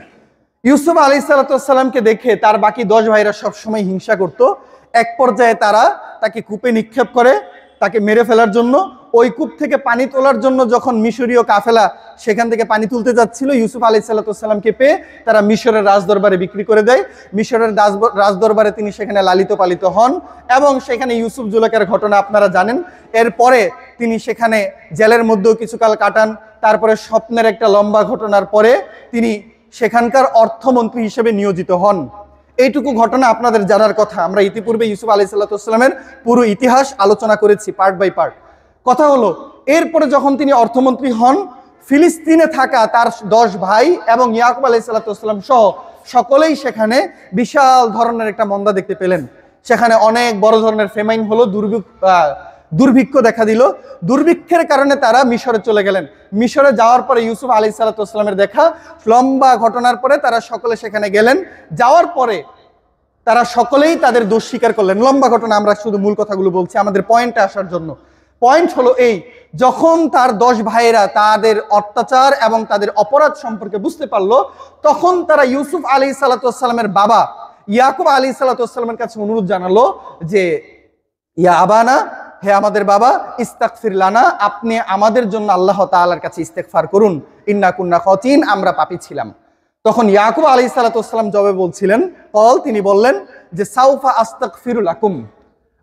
ইউসুফ আলাইহিস সালামকে দেখে তার বাকি 10 ভাইরা সবসময় হিংসা করত। এক পর্যায়ে তারা তাকে কূপে নিক্ষেপ করে, তাকে মেরে ফেলার জন্য। ওই কূপ থেকে পানি তোলার জন্য যখন মিশরীয় কাফেলা সেখান থেকে পানি তুলতে যাচ্ছিল, ইউসুফ আলাইহিস সালামকে পেয়ে তারা মিশরের রাজদরবারে বিক্রি করে দেয়। মিশরের রাজদরবারে তিনি সেখানে লালিত পালিত হন এবং সেখানে ইউসুফ জুলেখার ঘটনা আপনারা জানেন। এরপরে তিনি সেখানে জেলের মধ্যেও কিছুকাল কাটান। তারপরে স্বপ্নের একটা লম্বা ঘটনার পরে তিনি সেখানকার অর্থমন্ত্রী হিসেবে নিয়োজিত হন এইটুকু ঘটনা আপনাদের জানার কথা। আমরা ইতিপূর্বে ইউসুফ আলাইহিসসালামের পুরো ইতিহাস আলোচনা করেছি পার্ট বাই পার্ট। কথা হলো, এরপরে যখন তিনি অর্থমন্ত্রী হন, ফিলিস্তিনে থাকা তার 10 ভাই এবং ইয়াকুব আলাইহিসসালাম সহ সকলেই সেখানে বিশাল ধরনের একটা মন্দা দেখতে পেলেন। সেখানে অনেক বড় ধরনের ফেমাইন হলো, দুর্ভিক্ষ দেখা দিল। দুর্ভিক্ষের কারণে তারা মিশরে চলে গেলেন। মিশরে যাওয়ার পরে ইউসুফ আলাইহিসসালামের দেখা লম্বা ঘটনার পরে তারা সকলে সেখানে গেলেন। যাওয়ার পরে তারা সকলেই তাদের দোষ স্বীকার করলেন। লম্বা ঘটনা, আমরা শুধু মূল কথাগুলো বলছি আমাদের পয়েন্টে আসার জন্য। পয়েন্ট হলো এই, যখন তার 10 ভাইয়েরা তাদের অত্যাচার এবং তাদের অপরাধ সম্পর্কে বুঝতে পারলো, তখন তারা ইউসুফ আলাইহিসসালামের বাবা ইয়াকুব আলাইহিসসালামের কাছে অনুরোধ জানালো যে, ইয়া আবানা, হে আমাদের বাবা, ইস্তাগফির লানা, আপনি আমাদের জন্য আল্লাহ তাআলার কাছে ইস্তেগফার করুন, ইন্না কুন্না খাতিন, আমরা পাপী ছিলাম। তখন ইয়াকুব আলাইহিসসালাম জবাবে বলছিলেন, তিনি বললেন যে, সাউফা আস্তাগফিরু লাকুম,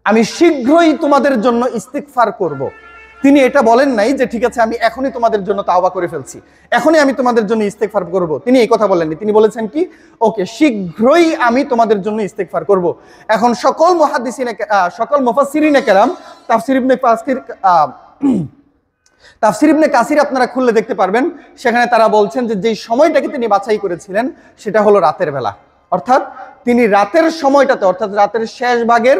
আমি শীঘ্রই তোমাদের জন্য ইস্তিগফার করব। তিনি এটা বলেন নাই যে ঠিক আছে আমি এখনই তোমাদের জন্য তাওবা করে ফেলছি, এখনই আমি তোমাদের জন্য ইস্তিগফার করব। তিনি এই কথা বলেননি। তিনি বলেছেন কি, ওকে, শীঘ্রই আমি তোমাদের জন্য ইস্তিগফার করব। এখন সকল মুফাসসিরিনে কেরাম তাফসীর ইবনে কাসির আপনারা খুললে দেখতে পারবেন, সেখানে তারা বলছেন যে যেই সময়টাকে তিনি বাছাই করেছিলেন সেটা হলো রাতের বেলা। অর্থাৎ তিনি রাতের সময়টাতে, অর্থাৎ রাতের শেষ ভাগের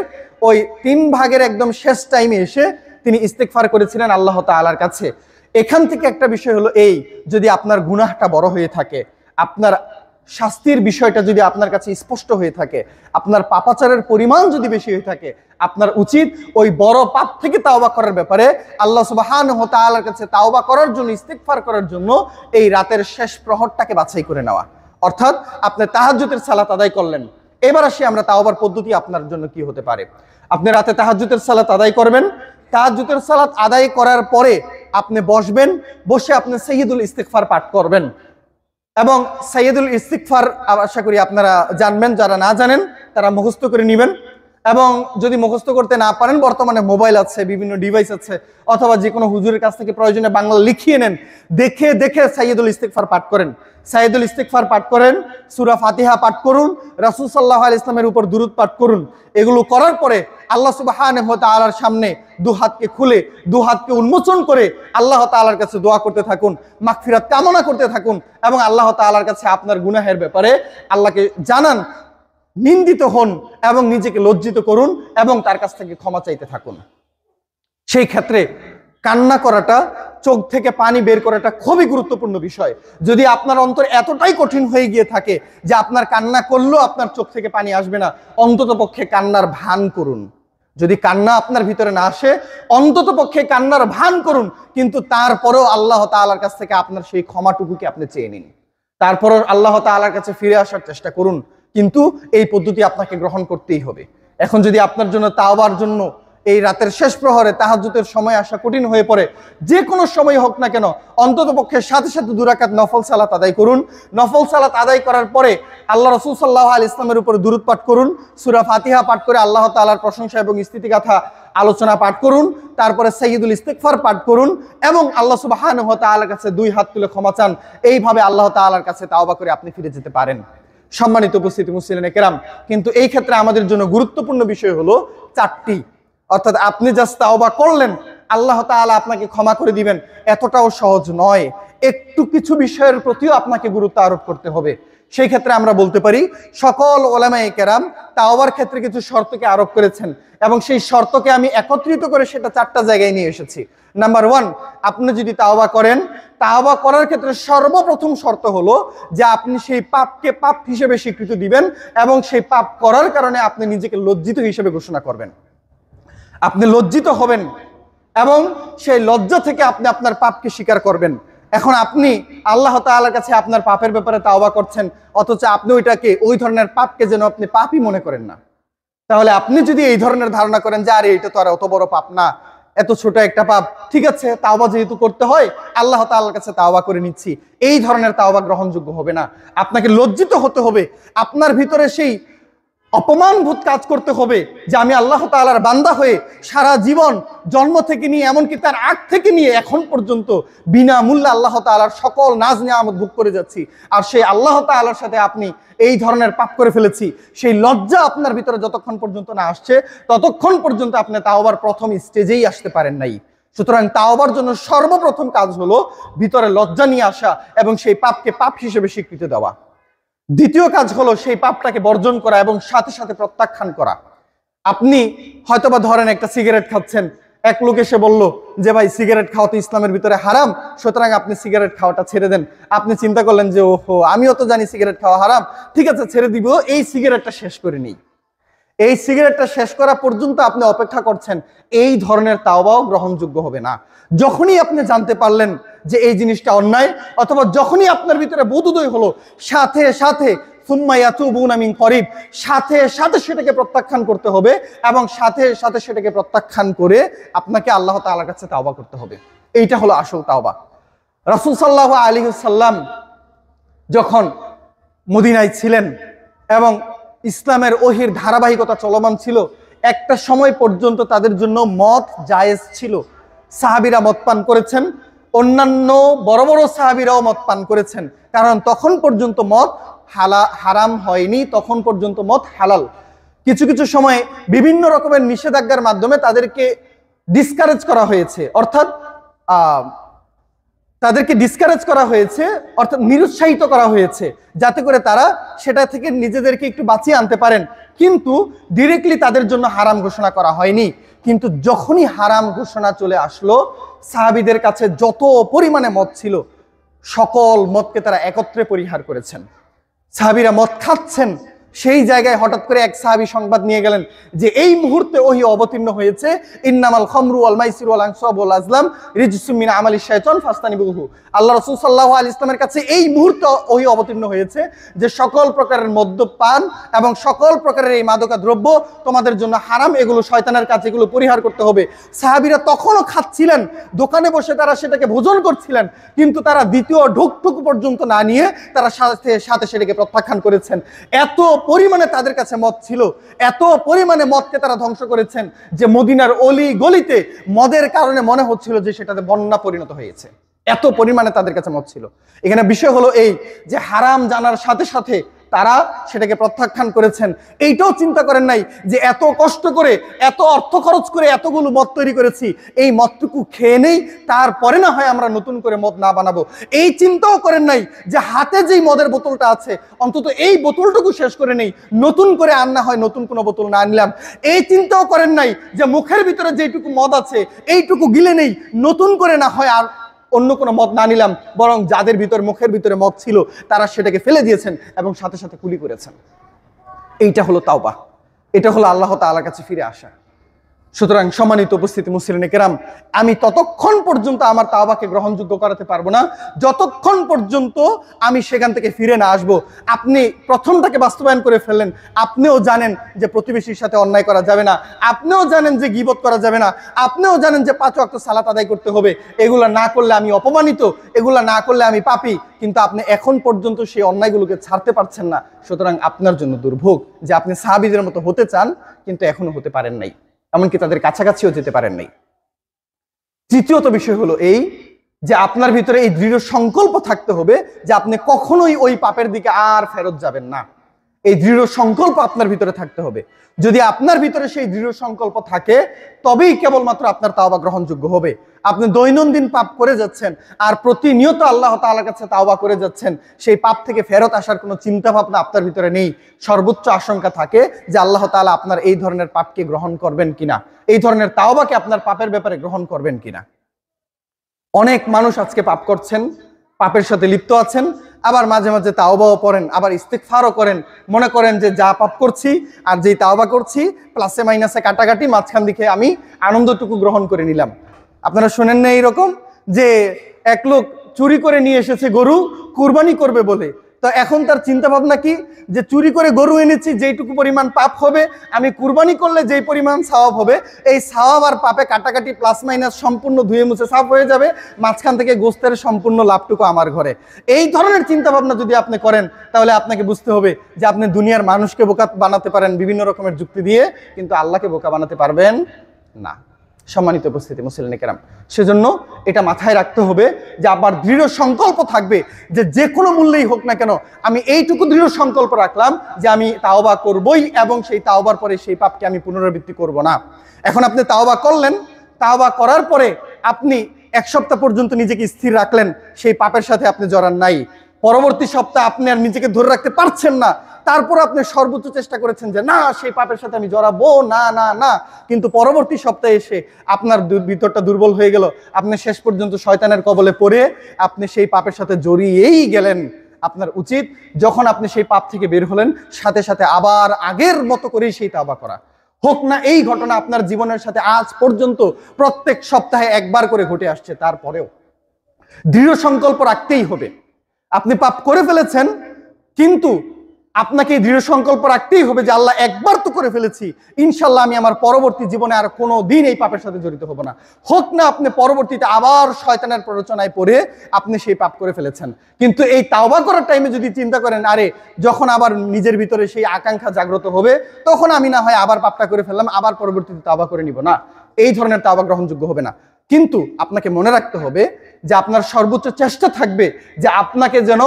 ওই 3 ভাগের একদম শেষ টাইমে এসে তিনি ইস্তেগফার করেছিলেন আল্লাহ তাআলার কাছে। এখান থেকে একটা বিষয় হলো এই, যদি আপনার গুনাহটা বড় হয়ে থাকে, আপনার শাস্তির বিষয়টা যদি আপনার কাছে স্পষ্ট হয়ে থাকে, আপনার পাপাচারের পরিমাণ যদি বেশি হয়ে থাকে, আপনার উচিত ওই বড় পাপ থেকে তাওবা করার ব্যাপারে আল্লাহ সুবহানাহু ওয়া তাআলার কাছে তাওবা করার জন্য, ইস্তিগফার করার জন্য এই রাতের শেষ প্রহরটাকে বাছাই করে নেওয়া। অর্থাৎ আপনি তাহাজ্জুদের সালাত আদায় করলেন। এবার আসি আমরা তাওবার পদ্ধতি আপনার জন্য কি হতে পারে। আপনি রাতে তাহাজ্জুদের সালাত আদায় করবেন। তাহাজ্জুদের সালাত আদায় করার পরে আপনি বসবেন, বসে আপনি সাইয়্যিদুল ইস্তিগফার পাঠ করবেন। এবং সাইয়্যিদুল ইস্তিগফার আশা করি আপনারা জানবেন, যারা না জানেন তারা মুখস্থ করে নেবেন। এবং যদি মুখস্থ করতে না পারেন, বর্তমানে মোবাইল আছে, বিভিন্ন ডিভাইস আছে, অথবা যে কোনো হুজুরের কাছ থেকে প্রয়োজনে বাংলা লিখিয়ে নেন, দেখে দেখে সাইয়্যিদুল ইস্তিগফার পাঠ করেন। সাইয়্যিদুল ইস্তিগফার পাঠ করেন, সূরা ফাতিহা পাঠ করুন, রাসূল সাল্লাল্লাহু আলাইহি ইসলামের উপর দুরূদ পাঠ করুন। এগুলো করার পরে আল্লাহ সুবহানাহু ওয়া তাআলার সামনে দু হাতকে উন্মোচন করে আল্লাহ তাআলার কাছে দোয়া করতে থাকুন, মাগফিরাত কামনা করতে থাকুন এবং আল্লাহ তাআলার কাছে আপনার গুনাহের ব্যাপারে আল্লাহকে জানান, নিন্দিত হন এবং নিজেকে লজ্জিত করুন এবং তার কাছ থেকে ক্ষমা চাইতে থাকুন। সেই ক্ষেত্রে কান্না করাটা, চোখ থেকে পানি বের করাটা খুবই গুরুত্বপূর্ণ বিষয়। যদি আপনার অন্তর এতটাই কঠিন হয়ে গিয়ে থাকে যে আপনার কান্না করলেও আপনার চোখ থেকে পানি আসবে না, অন্তত পক্ষে কান্নার ভান করুন। যদি কান্না আপনার ভিতরে না আসে, অন্তত পক্ষে কান্নার ভান করুন, কিন্তু তারপরেও আল্লাহ তাআলার কাছ থেকে আপনার সেই ক্ষমাটুকুকে আপনি চেয়ে নিন। তারপরও আল্লাহ তাআলার কাছে ফিরে আসার চেষ্টা করুন, কিন্তু এই পদ্ধতি আপনাকে গ্রহণ করতেই হবে। এখন যদি আপনার জন্য তাওবার জন্য এই রাতের শেষ প্রহরে তাহাজ্জুদের সময় আসা কঠিন হয়ে পড়ে, যে কোনো সময় হোক না কেন, অন্তত পক্ষে সাথে সাথে 2 রাকাত নফল সালাত আদায় করুন। নফল সালাত আদায় করার পরে আল্লাহ রাসূল সাল্লাল্লাহু আলাইহি ইসলামের উপর দুরূদ পাঠ করুন, সূরা ফাতিহা পাঠ করে আল্লাহ তাআলার প্রশংসা এবং স্তুতিগাথা আলোচনা পাঠ করুন। তারপরে সাইয়্যিদুল ইস্তিগফার পাঠ করুন এবং আল্লাহ সুবহানাহু ওয়া তাআলার কাছে 2 হাত তুলে ক্ষমা চান। এইভাবে আল্লাহ তাআলার কাছে তাওবা করে আপনি ফিরে যেতে পারেন। সম্মানিত উপস্থিতি মুসলিমিনে কেরাম, কিন্তু এই ক্ষেত্রে আমাদের জন্য গুরুত্বপূর্ণ বিষয় হলো 4টি। অর্থাৎ আপনি জাস্ট তাওবা করলেন, আল্লাহ তাআলা আপনাকে ক্ষমা করে দিবেন, এতটাও সহজ নয়। একটু কিছু বিষয়ের প্রতিও আপনাকে গুরুত্ব আরোপ করতে হবে। সেই ক্ষেত্রে আমরা বলতে পারি সকল উলামায়ে কেরাম তাওবার ক্ষেত্রে কিছু শর্তকে আরোপ করেছেন এবং সেই শর্তকে আমি একত্রিত করে সেটা 4টা জায়গায় নিয়ে এসেছি। নাম্বার 1, আপনি যদি তাওবা করেন, তাওবা করার ক্ষেত্রে সর্বপ্রথম শর্ত হলো যে আপনি সেই পাপকে পাপ হিসেবে স্বীকৃতি দিবেন এবং সেই পাপ করার কারণে আপনি নিজেকে লজ্জিত হিসেবে ঘোষণা করবেন। আপনি লজ্জিত হবেন এবং সেই লজ্জা থেকে আপনি আপনার পাপকে স্বীকার করবেন। এখন আপনি আল্লাহ তাআলার কাছে আপনার পাপের ব্যাপারে তাওবা করছেন, অথচ আপনি ওই ধরনের পাপকে যেন আপনি পাপই মনে করেন না। তাহলে আপনি যদি এই ধরনের ধারণা করেন যে আরে এটা তো আর অত বড় পাপ না, এত ছোট একটা পাপ, ঠিক আছে তাওবা যেহেতু করতে হয় আল্লাহ তাআলার কাছে তাওবা করে নিচ্ছি, এই ধরনের তাওবা গ্রহণযোগ্য হবে না। আপনাকে লজ্জিত হতে হবে, আপনার ভিতরে সেই অপমানবোধ কাজ করতে হবে যে আমি আল্লাহ তাআলার বান্দা হয়ে সারা জীবন জন্ম থেকে নিয়ে এমনকি তার আগ থেকে নিয়ে এখন পর্যন্ত বিনামূল্যে আল্লাহ তাআলার সকল নাজ নিয়ামত ভোগ করে যাচ্ছি, আর সেই আল্লাহ তাআলার সাথে আপনি এই ধরনের পাপ করে ফেলেছি, সেই লজ্জা আপনার ভিতরে যতক্ষণ পর্যন্ত না আসছে ততক্ষণ পর্যন্ত আপনি তাওবার প্রথম স্টেজেই আসতে পারেন নাই। সুতরাং তাওবার জন্য সর্বপ্রথম কাজ হলো ভিতরে লজ্জা নিয়ে আসা এবং সেই পাপকে পাপ হিসেবে স্বীকৃতি দেওয়া। দ্বিতীয় কাজ হলো সেই পাপটাকে বর্জন করা এবং সাথে সাথে প্রত্যাখ্যান করা। আপনি হয়তোবা ধরেন একটা সিগারেট খাচ্ছেন, এক লোক এসে বলল যে ভাই সিগারেট খাওয়া তো ইসলামের ভিতরে হারাম, সুতরাং আপনি সিগারেট খাওয়াটা ছেড়ে দেন। আপনি চিন্তা করলেন যে ওহো, আমিও তো জানি সিগারেট খাওয়া হারাম, ঠিক আছে ছেড়ে দিব, এই সিগারেটটা শেষ করে নিই। এই সিগারেটটা শেষ করা পর্যন্ত আপনি অপেক্ষা করছেন, এই ধরনের তাওবাও গ্রহণযোগ্য হবে না। যখনই আপনি জানতে পারলেন যে এই জিনিসটা অন্যায়, অথবা যখনই আপনার ভিতরে বোধোদয় হলো, সাথে সাথে সুম্মা ইয়াতুবুনা মিন করিব, সাথে সাথে সেটাকে প্রত্যাখ্যান করতে হবে এবং সাথে সাথে সেটাকে প্রত্যাখ্যান করে আপনাকে আল্লাহ তাআলার কাছে তাওবা করতে হবে। এইটা হলো আসল তাওবা। রাসূল সাল্লাল্লাহু আলাইহি ওয়াসাল্লাম যখন মদিনায় ছিলেন এবং ইসলামের ওহির ধারাবাহিকতা চলমান ছিল, একটা সময় পর্যন্ত তাদের জন্য মদ জায়েজ ছিল। সাহাবীরা মদ পান করেছেন, অন্যান্য বড় বড় সাহাবীরাও মদ পান করেছেন, কারণ তখন পর্যন্ত মদ হারাম হয়নি, তখন পর্যন্ত মদ হালাল। কিছু কিছু সময় বিভিন্ন রকমের নিষেধাজ্ঞার মাধ্যমে তাদেরকে ডিসকারেজ করা হয়েছে, অর্থাৎ নিরুৎসাহিত করা হয়েছে, যাতে করে তারা সেটা থেকে নিজেদেরকে একটু বাঁচিয়ে আনতে পারেন, কিন্তু ডিরেক্টলি তাদের জন্য হারাম ঘোষণা করা হয়নি। কিন্তু যখনই হারাম ঘোষণা চলে আসলো, সাহাবীদের কাছে যত পরিমাণে মদ ছিল সকল মদকে তারা একত্রে পরিহার করেছেন। সাহাবীরা মদ খাচ্ছেন, সেই জায়গায় হঠাৎ করে এক সাহাবী সংবাদ নিয়ে গেলেন যে এই মুহূর্তে ওহী অবতীর্ণ হয়েছে, ইন্নামাল খামরু ওয়াল মাইসিরু ওয়াল আনসাবু ওয়াল আজলাম রিজসুম মিন আমালিশ শাইতান ফাসতানিবুহু। আল্লাহ রাসূল সাল্লাল্লাহু আলাইহি ওয়াসাল্লামের কাছে এই মুহূর্তে ওহী অবতীর্ণ হয়েছে যে সকল প্রকারের মদ্যপান এবং সকল প্রকারের এই মাদকা দ্রব্য তোমাদের জন্য হারাম, এগুলো শয়তানের কাজ, এগুলো পরিহার করতে হবে। সাহাবীরা তখনও খাচ্ছিলেন, দোকানে বসে তারা সেটাকে ভোজন করছিলেন, কিন্তু তারা দ্বিতীয় ঢোকটুকু পর্যন্ত না নিয়ে তারা সাথে সাথে সেটাকে প্রত্যাখ্যান করেছেন। এত পরিমাণে তাদের কাছে মদ ছিল, এত পরিমাণে মদকে তারা ধ্বংস করেছেন যে মদিনার অলি গলিতে মদের কারণে মনে হচ্ছিল যে সেটাতে বন্যা পরিণত হয়েছে, এত পরিমাণে তাদের কাছে মদ ছিল। এখানে বিষয় হলো এই যে হারাম জানার সাথে সাথে তারা সেটাকে প্রত্যাখ্যান করেছেন। এইটাও চিন্তা করেন নাই যে এত কষ্ট করে, এত অর্থ খরচ করে এতগুলো মদ তৈরি করেছি, এই মদটুকু খেয়ে নেই, তারপরে না হয় আমরা নতুন করে মদ না বানাবো। এই চিন্তাও করেন নাই যে হাতে যেই মদের বোতলটা আছে অন্তত এই বোতলটুকু শেষ করে নেই, নতুন করে আর না হয় নতুন কোনো বোতল না নিলাম। এই চিন্তাও করেন নাই যে মুখের ভিতরে যেইটুকু মদ আছে এইটুকু গিলে নেই, নতুন করে না হয় আর অন্য কোনো মদ না নিলাম, বরং যাদের ভিতর মুখের ভিতরে মদ ছিল তারা সেটাকে ফেলে দিয়েছেন এবং সাথে সাথে কুলি করেছেন। এইটা হলো তাওবা, এটা হলো আল্লাহ তাআলার কাছে ফিরে আসা। সুতরাং সম্মানিত উপস্থিতি মুসলিম কেরাম, আমি ততক্ষণ পর্যন্ত আমার তাওবাকে গ্রহণযোগ্য করাতে পারবো না যতক্ষণ পর্যন্ত আমি সেখান থেকে ফিরে না আসবো। আপনি প্রথমটাকে বাস্তবায়ন করে ফেললেন, আপনিও জানেন যে প্রতিবেশীর সাথে অন্যায় করা যাবে না, আপনিও জানেন যে গীবত করা যাবে না, আপনিও জানেন যে 5 ওয়াক্ত সালাত আদায় করতে হবে, এগুলা না করলে আমি অপমানিত, এগুলা না করলে আমি পাপী, কিন্তু আপনি এখন পর্যন্ত সেই অন্যায়গুলোকে ছাড়তে পারছেন না। সুতরাং আপনার জন্য দুর্ভোগ যে আপনি সাহাবীদের মতো হতে চান কিন্তু এখনো হতে পারেন নাই, এমনকি তাদের কাছাকাছিও যেতে পারেন নাই। তৃতীয়ত বিষয় হলো এই যে আপনার ভিতরে এই দৃঢ় সংকল্প থাকতে হবে যে আপনি কখনোই ওই পাপের দিকে আর ফেরত যাবেন না। এই দৃঢ় সংকল্প আপনার ভিতরে থাকতে হবে। যদি আপনার ভিতরে সেই দৃঢ় সংকল্প থাকে তবেই কেবলমাত্র আপনার তাওবা গ্রহণযোগ্য হবে। আপনি দৈনন্দিন পাপ করে যাচ্ছেন আর প্রতিনিয়ত আল্লাহ তাআলার কাছে তাওবা করে যাচ্ছেন, সেই পাপ থেকে ফেরত আসার কোনো চিন্তা ভাবনা আপনার ভিতরে নেই। সর্বোচ্চ আশঙ্কা থাকে যে আল্লাহ তাআলা আপনার এই ধরনের পাপকে গ্রহণ করবেন কিনা, এই ধরনের তাওবাকে আপনার পাপের ব্যাপারে গ্রহণ করবেন কিনা। অনেক মানুষ আজকে পাপ করছেন, পাপের সাথে লিপ্ত আছেন, আবার মাঝে মাঝে তাওবাও পড়েন, আবার ইস্তেগফারও করেন, মনে করেন যে যা পাপ করছি আর যেই তাওবা করছি প্লাসে মাইনাসে কাটাকাটি, মাঝখান দিকে আমি আনন্দটুকু গ্রহণ করে নিলাম। আপনারা শুনেন না এইরকম যে এক লোক চুরি করে নিয়ে এসেছে গরু কুরবানি করবে বলে, তো এখন তার চিন্তা ভাবনা কি যে চুরি করে গরু এনেছি, যেইটুকু পরিমাণ পাপ হবে আমি কুরবানি করলে যেই পরিমাণ সওয়াব হবে, এই সওয়াব আর পাপে কাটাকাটি প্লাস মাইনাস সম্পূর্ণ ধুয়ে মুছে সাফ হয়ে যাবে, মাঝখান থেকে গোস্তের সম্পূর্ণ লাভটুকু আমার ঘরে। এই ধরনের চিন্তা ভাবনা যদি আপনি করেন তাহলে আপনাকে বুঝতে হবে যে আপনি দুনিয়ার মানুষকে বোকা বানাতে পারেন বিভিন্ন রকমের যুক্তি দিয়ে, কিন্তু আল্লাহকে বোকা বানাতে পারবেন না। সম্মানিত উপস্থিতি মুসলিম কেরাম, সেজন্য এটা মাথায় রাখতে হবে যে আবার দৃঢ় সংকল্প থাকবে যে যে কোনো মূল্যেই হোক না কেন আমি এইটুকু দৃঢ় সংকল্প রাখলাম যে আমি তাওবা করবই এবং সেই তাওবার পরে সেই পাপকে আমি পুনরাবৃত্তি করব না। এখন আপনি তাওবা করলেন, তাওবা করার পরে আপনি এক সপ্তাহ পর্যন্ত নিজেকে স্থির রাখলেন, সেই পাপের সাথে আপনি জড়ান নাই। পরবর্তী সপ্তাহে আপনি আর নিজেকে ধরে রাখতে পারছেন না, তারপর আপনি সর্বোচ্চ চেষ্টা করেছেন যে না সেই পাপের সাথে আমি জড়াবো না না না, কিন্তু পরবর্তী সপ্তাহে এসে আপনার ভিতরটা দুর্বল হয়ে গেল, আপনি শেষ পর্যন্ত শয়তানের কবলে পড়ে আপনি সেই পাপের সাথে জড়িয়েই গেলেন। আপনার উচিত যখন আপনি সেই পাপ থেকে বের হলেন সাথে সাথে আবার আগের মতো করেই সেই তাওবা করা। হোক না এই ঘটনা আপনার জীবনের সাথে আজ পর্যন্ত প্রত্যেক সপ্তাহে একবার করে ঘটে আসছে, তারপরেও দৃঢ় সংকল্প রাখতেই হবে। আপনি পাপ করে ফেলেছেন, কিন্তু আপনাকে দৃঢ় সংকল্প রাখতেই হবে যে আল্লাহ একবার তো করে ফেলেছি, ইনশাল্লাহ আমি আমার পরবর্তী জীবনে আর কোনো দিন এই পাপের সাথে জড়িত হব না। হোক না আপনি পরবর্তীতে আবার শয়তানের প্ররোচনায় পড়ে আপনি সেই পাপ করে ফেলেছেন, কিন্তু এই তাওবা করার টাইমে যদি চিন্তা করেন আরে যখন আবার নিজের ভিতরে সেই আকাঙ্ক্ষা জাগ্রত হবে তখন আমি না হয় আবার পাপটা করে ফেললাম, আবার পরবর্তীতে তাওবা করে নিব না, এই ধরনের তাওবা গ্রহণযোগ্য হবে না। কিন্তু আপনাকে মনে রাখতে হবে যে আপনার সর্বোচ্চ চেষ্টা থাকবে যে আপনাকে যেন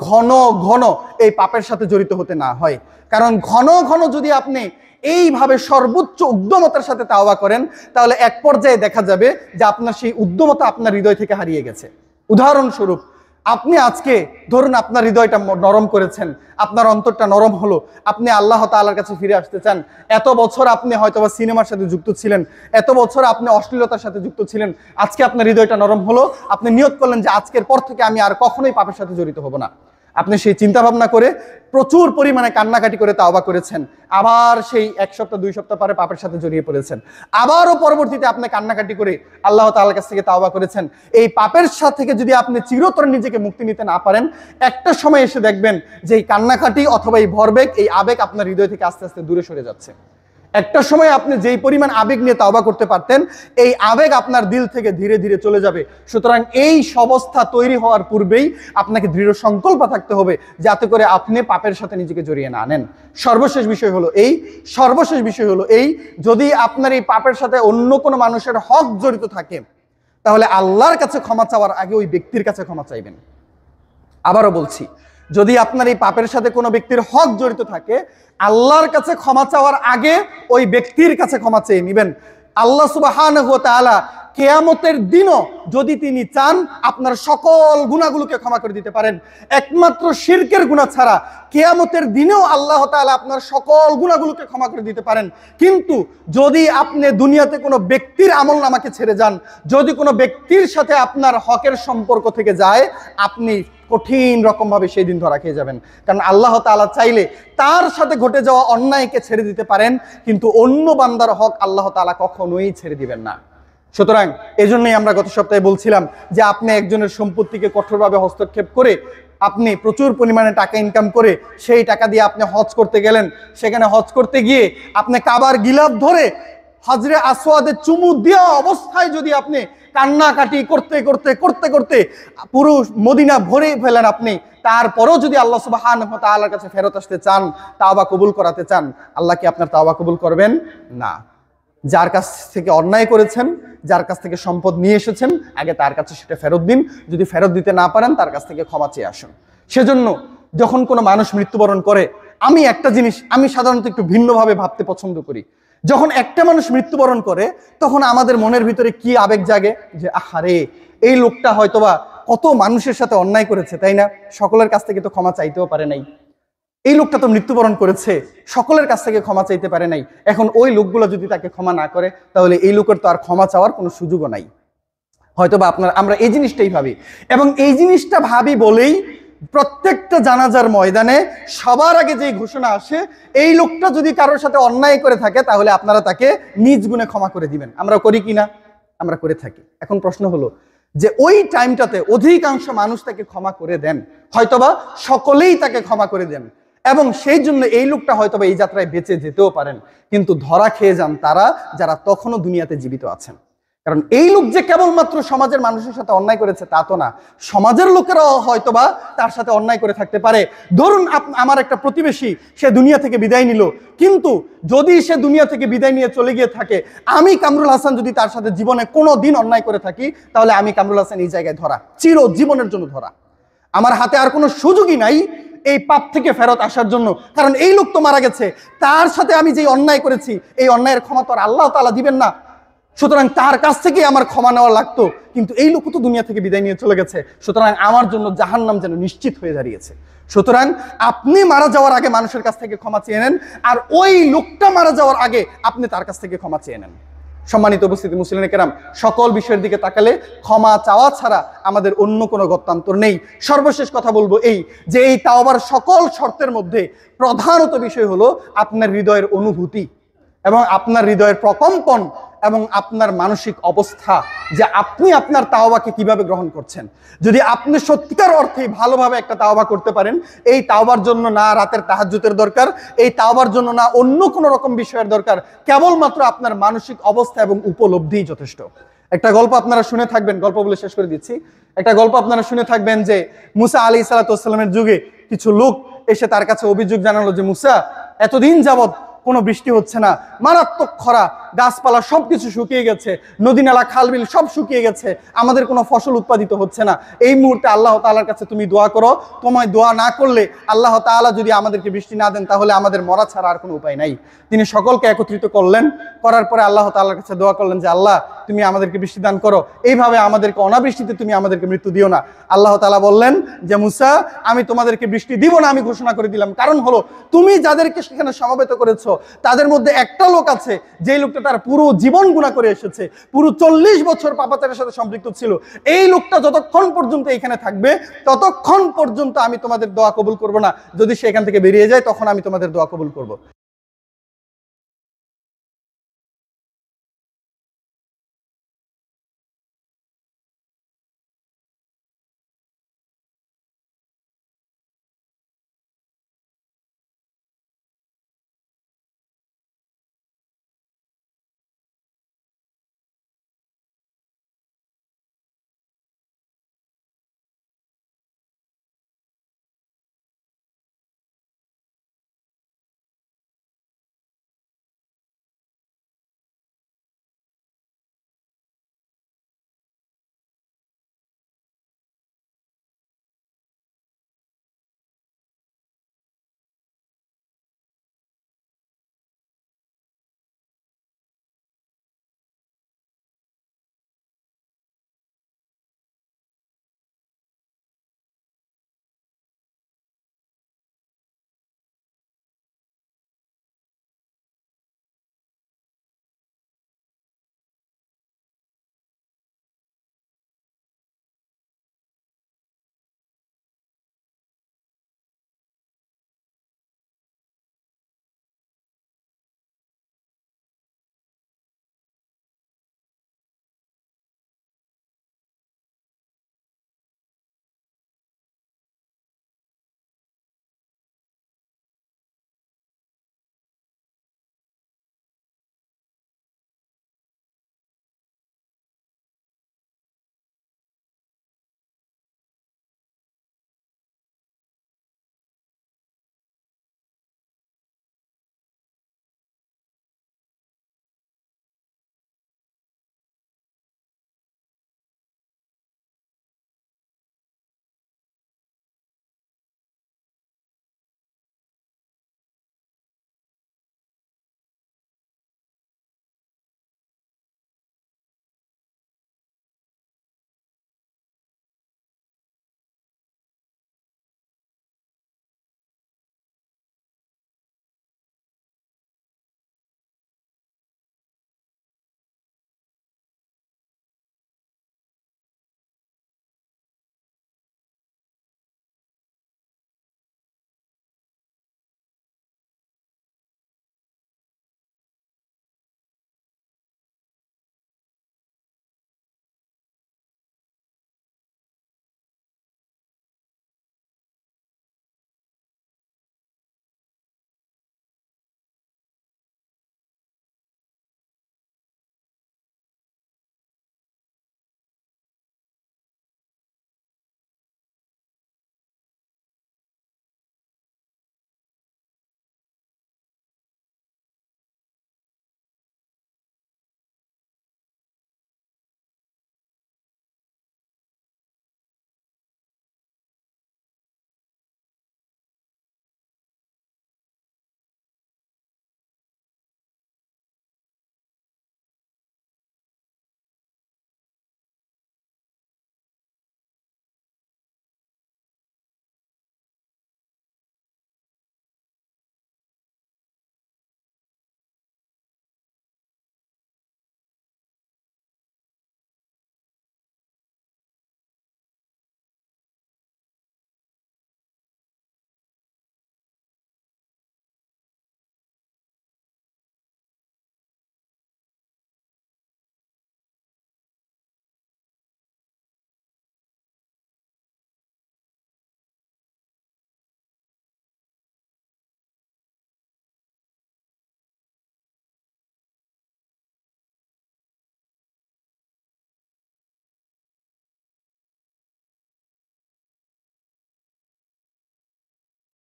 ঘন ঘন এই পাপের সাথে জড়িত হতে না হয়। কারণ ঘন ঘন যদি আপনি এইভাবে সর্বোচ্চ উদ্যমতার সাথে তাওবা করেন তাহলে এক পর্যায়ে দেখা যাবে যে আপনার সেই উদ্যমতা আপনার হৃদয় থেকে হারিয়ে গেছে। উদাহরণস্বরূপ, আপনি আজকে ধরুন আপনার হৃদয়টা নরম করেছেন, আপনার অন্তরটা নরম হলো, আপনি আল্লাহ তাআলার কাছে ফিরে আসতে চান। এত বছর আপনি হয়তোবা সিনেমার সাথে যুক্ত ছিলেন, এত বছর আপনি অশ্লীলতার সাথে যুক্ত ছিলেন, আজকে আপনার হৃদয়টা নরম হলো, আপনি নিয়ত করলেন যে আজকের পর থেকে আমি আর কখনোই পাপের সাথে জড়িত হব না। আপনি সেই চিন্তা ভাবনা করে প্রচুর পরিমাণে কান্নাকাটি করে তাওবা করেছেন, আবার সেই এক সপ্তাহ 2 সপ্তাহ পরে পাপের সাথে জড়িয়ে পড়েছেন, আবারও পরবর্তীতে আপনি কান্নাকাটি করে আল্লাহ তাআলার কাছ থেকে তাওবা করেছেন। এই পাপের সাথে থেকে যদি আপনি চিরতরে নিজেকে মুক্তি নিতে না পারেন, একটা সময় এসে দেখবেন যে এই কান্নাকাটি অথবা এই ভরবেগ, এই আবেগ আপনার হৃদয় থেকে আস্তে আস্তে দূরে সরে যাচ্ছে। একটা সময় আপনি যেই পরিমাণ আবেগ নিয়ে তাওবা করতে পারতেন, এই আবেগ আপনার দিল থেকে ধীরে ধীরে চলে যাবে। সুতরাং এই অবস্থা তৈরি হওয়ার পূর্বেই আপনাকে দৃঢ় সংকল্প থাকতে হবে যাতে করে আপনি পাপের সাথে নিজেকে জড়িয়ে না নেন। সর্বশেষ বিষয় হলো এই, যদি আপনার এই পাপের সাথে অন্য কোনো মানুষের হক জড়িত থাকে তাহলে আল্লাহর কাছে ক্ষমা চাওয়ার আগে ওই ব্যক্তির কাছে ক্ষমা চাইবেন। আবারও বলছি, যদি আপনার এই পাপের সাথে কোনো ব্যক্তির হক জড়িত থাকে, আল্লাহর কাছে ক্ষমা চাওয়ার আগে ওই ব্যক্তির কাছে ক্ষমা চেয়ে নেবেন। আল্লাহ সুবহানাহু ওয়া তাআলা কিয়ামতের দিনও যদি তিনি চান আপনার সকল গুনাহগুলোকে ক্ষমা করে দিতে পারেন। একমাত্র শিরকের গুনাহ ছাড়া কিয়ামতের দিনেও আল্লাহ তাআলা আপনার সকল গুনাহগুলোকে ক্ষমা করে দিতে পারেন। কিন্তু যদি আপনি দুনিয়াতে কোনো ব্যক্তির আমলনামাকে ছেড়ে যান, যদি কোনো ব্যক্তির সাথে আপনার হকের সম্পর্ক থেকে যায়, আপনি কঠিন রকমভাবে সেই দিন ধরা খেয়ে যাবেন। কারণ আল্লাহ তাআলা চাইলে তার সাথে ঘটে যাওয়া অন্যায়কে ছেড়ে দিতে পারেন, কিন্তু অন্য বান্দার হক আল্লাহ তাআলা কখনোই ছেড়ে দিবেন না। সুতরাং এজন্যই আমরা গত সপ্তাহে বলছিলাম যে আপনি একজনের সম্পত্তিকে কঠোরভাবে হস্তক্ষেপ করে আপনি প্রচুর পরিমাণে টাকা ইনকাম করে সেই টাকা দিয়ে আপনি হজ করতে গেলেন, সেখানে হজ করতে গিয়ে আপনি কাবার গিলাফ ধরে হজরে আসওয়াদে চুমু দেওয়া অবস্থায় যদি আপনি কান্নাকাটি করতে করতে করতে করতে পুরো মদিনা ভরে ফেলেন আপনি, তারপরেও যদি আল্লাহ সুবহানাহু ওয়া তাআলার কাছে ফেরত আসতে চান, তাওবা কবুল করাতে চান, আল্লাহ কি আপনার তাওবা কবুল করবেন না? যার কাছ থেকে অন্যায় করেছেন, যার কাছ থেকে সম্পদ নিয়ে এসেছেন, আগে তার কাছে সেটা ফেরত দিন। যদি ফেরত দিতে না পারেন তার কাছ থেকে ক্ষমা চেয়ে আসুন। সেজন্য যখন কোনো মানুষ মৃত্যুবরণ করে, আমি একটা জিনিস আমি সাধারণত একটু ভিন্নভাবে ভাবতে পছন্দ করি। যখন একটা মানুষ মৃত্যুবরণ করে তখন আমাদের মনের ভিতরে কি আবেগ জাগে যে আহারে এই লোকটা হয়তোবা কত মানুষের সাথে অন্যায় করেছে, তাই না? সকলের কাছ থেকে তো ক্ষমা চাইতেও পারে নাই। এই লোকটা তো মৃত্যুবরণ করেছে, সকলের কাছ থেকে ক্ষমা চাইতে পারে নাই। এখন ওই লোকগুলো যদি তাকে ক্ষমা না করে তাহলে এই লোকের তো আর ক্ষমা চাওয়ার কোনো সুযোগও নাই। হয়তোবা আমরা এই জিনিসটাই ভাবি, এবং এই জিনিসটা ভাবি বলেই প্রত্যেকটা জানাজার ময়দানে সবার আগে যে ঘোষণা আসে, এই লোকটা যদি কারোর সাথে অন্যায় করে থাকে তাহলে আপনারা তাকে নিজ গুণে ক্ষমা করে দিবেন। আমরা করি কিনা? আমরা করে থাকি। এখন প্রশ্ন হলো যে ওই টাইমটাতে অধিকাংশ মানুষ তাকে ক্ষমা করে দেন, হয়তোবা সকলেই তাকে ক্ষমা করে দেন, এবং সেই জন্য এই লোকটা হয়তোবা এই যাত্রায় বেঁচে যেতেও পারেন, কিন্তু ধরা খেয়ে যান তারা যারা তখনও দুনিয়াতে জীবিত আছেন। কারণ এই লোক যে কেবলমাত্র সমাজের মানুষের সাথে অন্যায় করেছে তা তো না, সমাজের লোকেরাও হয়তোবা তার সাথে অন্যায় করে থাকতে পারে। ধরুন আমার একটা প্রতিবেশী, সে দুনিয়া থেকে বিদায় নিল, কিন্তু যদি সে দুনিয়া থেকে বিদায় নিয়ে চলে গিয়ে থাকে, আমি কামরুল হাসান যদি তার সাথে জীবনে কোনো দিন অন্যায় করে থাকি, তাহলে আমি কামরুল হাসান এই জায়গায় ধরা, চিরজীবনের জন্য ধরা। আমার হাতে আর কোনো সুযোগই নাই এই পাপ থেকে ফেরত আসার জন্য, কারণ এই লোক তো মারা গেছে, তার সাথে আমি যে অন্যায় করেছি এই অন্যায়ের ক্ষমা তো আর আল্লাহ তাআলা দিবেন না, সুতরাং তার কাছ থেকে আমার ক্ষমা নেওয়া লাগতো। কিন্তু এই লোক তো দুনিয়া থেকে বিদায় নিয়ে চলে গেছে, সুতরাং আমার জন্য জাহান্নাম যেন নিশ্চিত হয়ে দাঁড়িয়েছে। সুতরাং আপনি মারা যাওয়ার আগে মানুষের কাছ থেকে ক্ষমা চেয়ে নেন, আর ওই লোকটা মারা যাওয়ার আগে আপনি তার কাছ থেকে ক্ষমা চেয়ে নেন। সম্মানিত উপস্থিতি মুসলিম কেরাম, সকল বিষয়ের দিকে তাকালে ক্ষমা চাওয়া ছাড়া আমাদের অন্য কোনো গত্যান্তর নেই। সর্বশেষ কথা বলবো এই যে এই তাওবার সকল শর্তের মধ্যে প্রধানত বিষয় হলো আপনার হৃদয়ের অনুভূতি এবং আপনার হৃদয়ের প্রকম্পন এবং আপনার মানসিক অবস্থা, যে আপনি আপনার তাওবাকে কিভাবে গ্রহণ করছেন। যদি আপনি সত্যিকার অর্থে ভালোভাবে একটা তাওবা করতে পারেন, এই তাওবার জন্য না রাতের তাহাজ্জুদের দরকার, এই তাওবার জন্য না অন্য কোনো রকম বিষয়ের দরকার, কেবলমাত্র আপনার মানসিক অবস্থা এবং উপলব্ধিই যথেষ্ট। একটা গল্প আপনারা শুনে থাকবেন, গল্প বলে শেষ করে দিচ্ছি। একটা গল্প আপনারা শুনে থাকবেন যে মুসা আলাইহিস সালাতু ওয়াস সালামের যুগে কিছু লোক এসে তার কাছে অভিযোগ জানালো যে মুসা, এতদিন যাবত কোনো বৃষ্টি হচ্ছে না, মারাত্মক খরা, গাছপালা সবকিছু শুকিয়ে গেছে, নদী নালা খালবিল সব শুকিয়ে গেছে, আমাদের কোনো ফসল উৎপাদিত হচ্ছে না। এই মুহূর্তে আল্লাহ তাআলার কাছে তুমি দোয়া করো, তোমায় দোয়া না করলে আল্লাহ তাআলা যদি আমাদেরকে বৃষ্টি না দেন তাহলে আমাদের মরা ছাড়া আর কোনো উপায় নাই। তিনি সকলকে একত্রিত করলেন, করার পরে আল্লাহ তাআলার কাছে দোয়া করলেন যে আল্লাহ তুমি আমাদেরকে বৃষ্টি দান করো, এইভাবে আমাদেরকে অনাবৃষ্টিতে তুমি আমাদেরকে মৃত্যু দিও না। আল্লাহ তাআলা বললেন যে মুসা, আমি তোমাদেরকে বৃষ্টি দিব না, আমি ঘোষণা করে দিলাম। কারণ হলো তুমি যাদেরকে সেখানে সমবেত করেছো তাদের মধ্যে একটা লোক আছে যে লোকটা তার পুরো জীবন গুনাহ করে এসেছে, পুরো 40 বছর পাপাচারের সাথে সম্পৃক্ত ছিল। এই লোকটা যতক্ষণ পর্যন্ত এখানে থাকবে ততক্ষণ পর্যন্ত আমি তোমাদের দোয়া কবুল করব না, যদি সে এখান থেকে বেরিয়ে যায় তখন আমি তোমাদের দোয়া কবুল করব।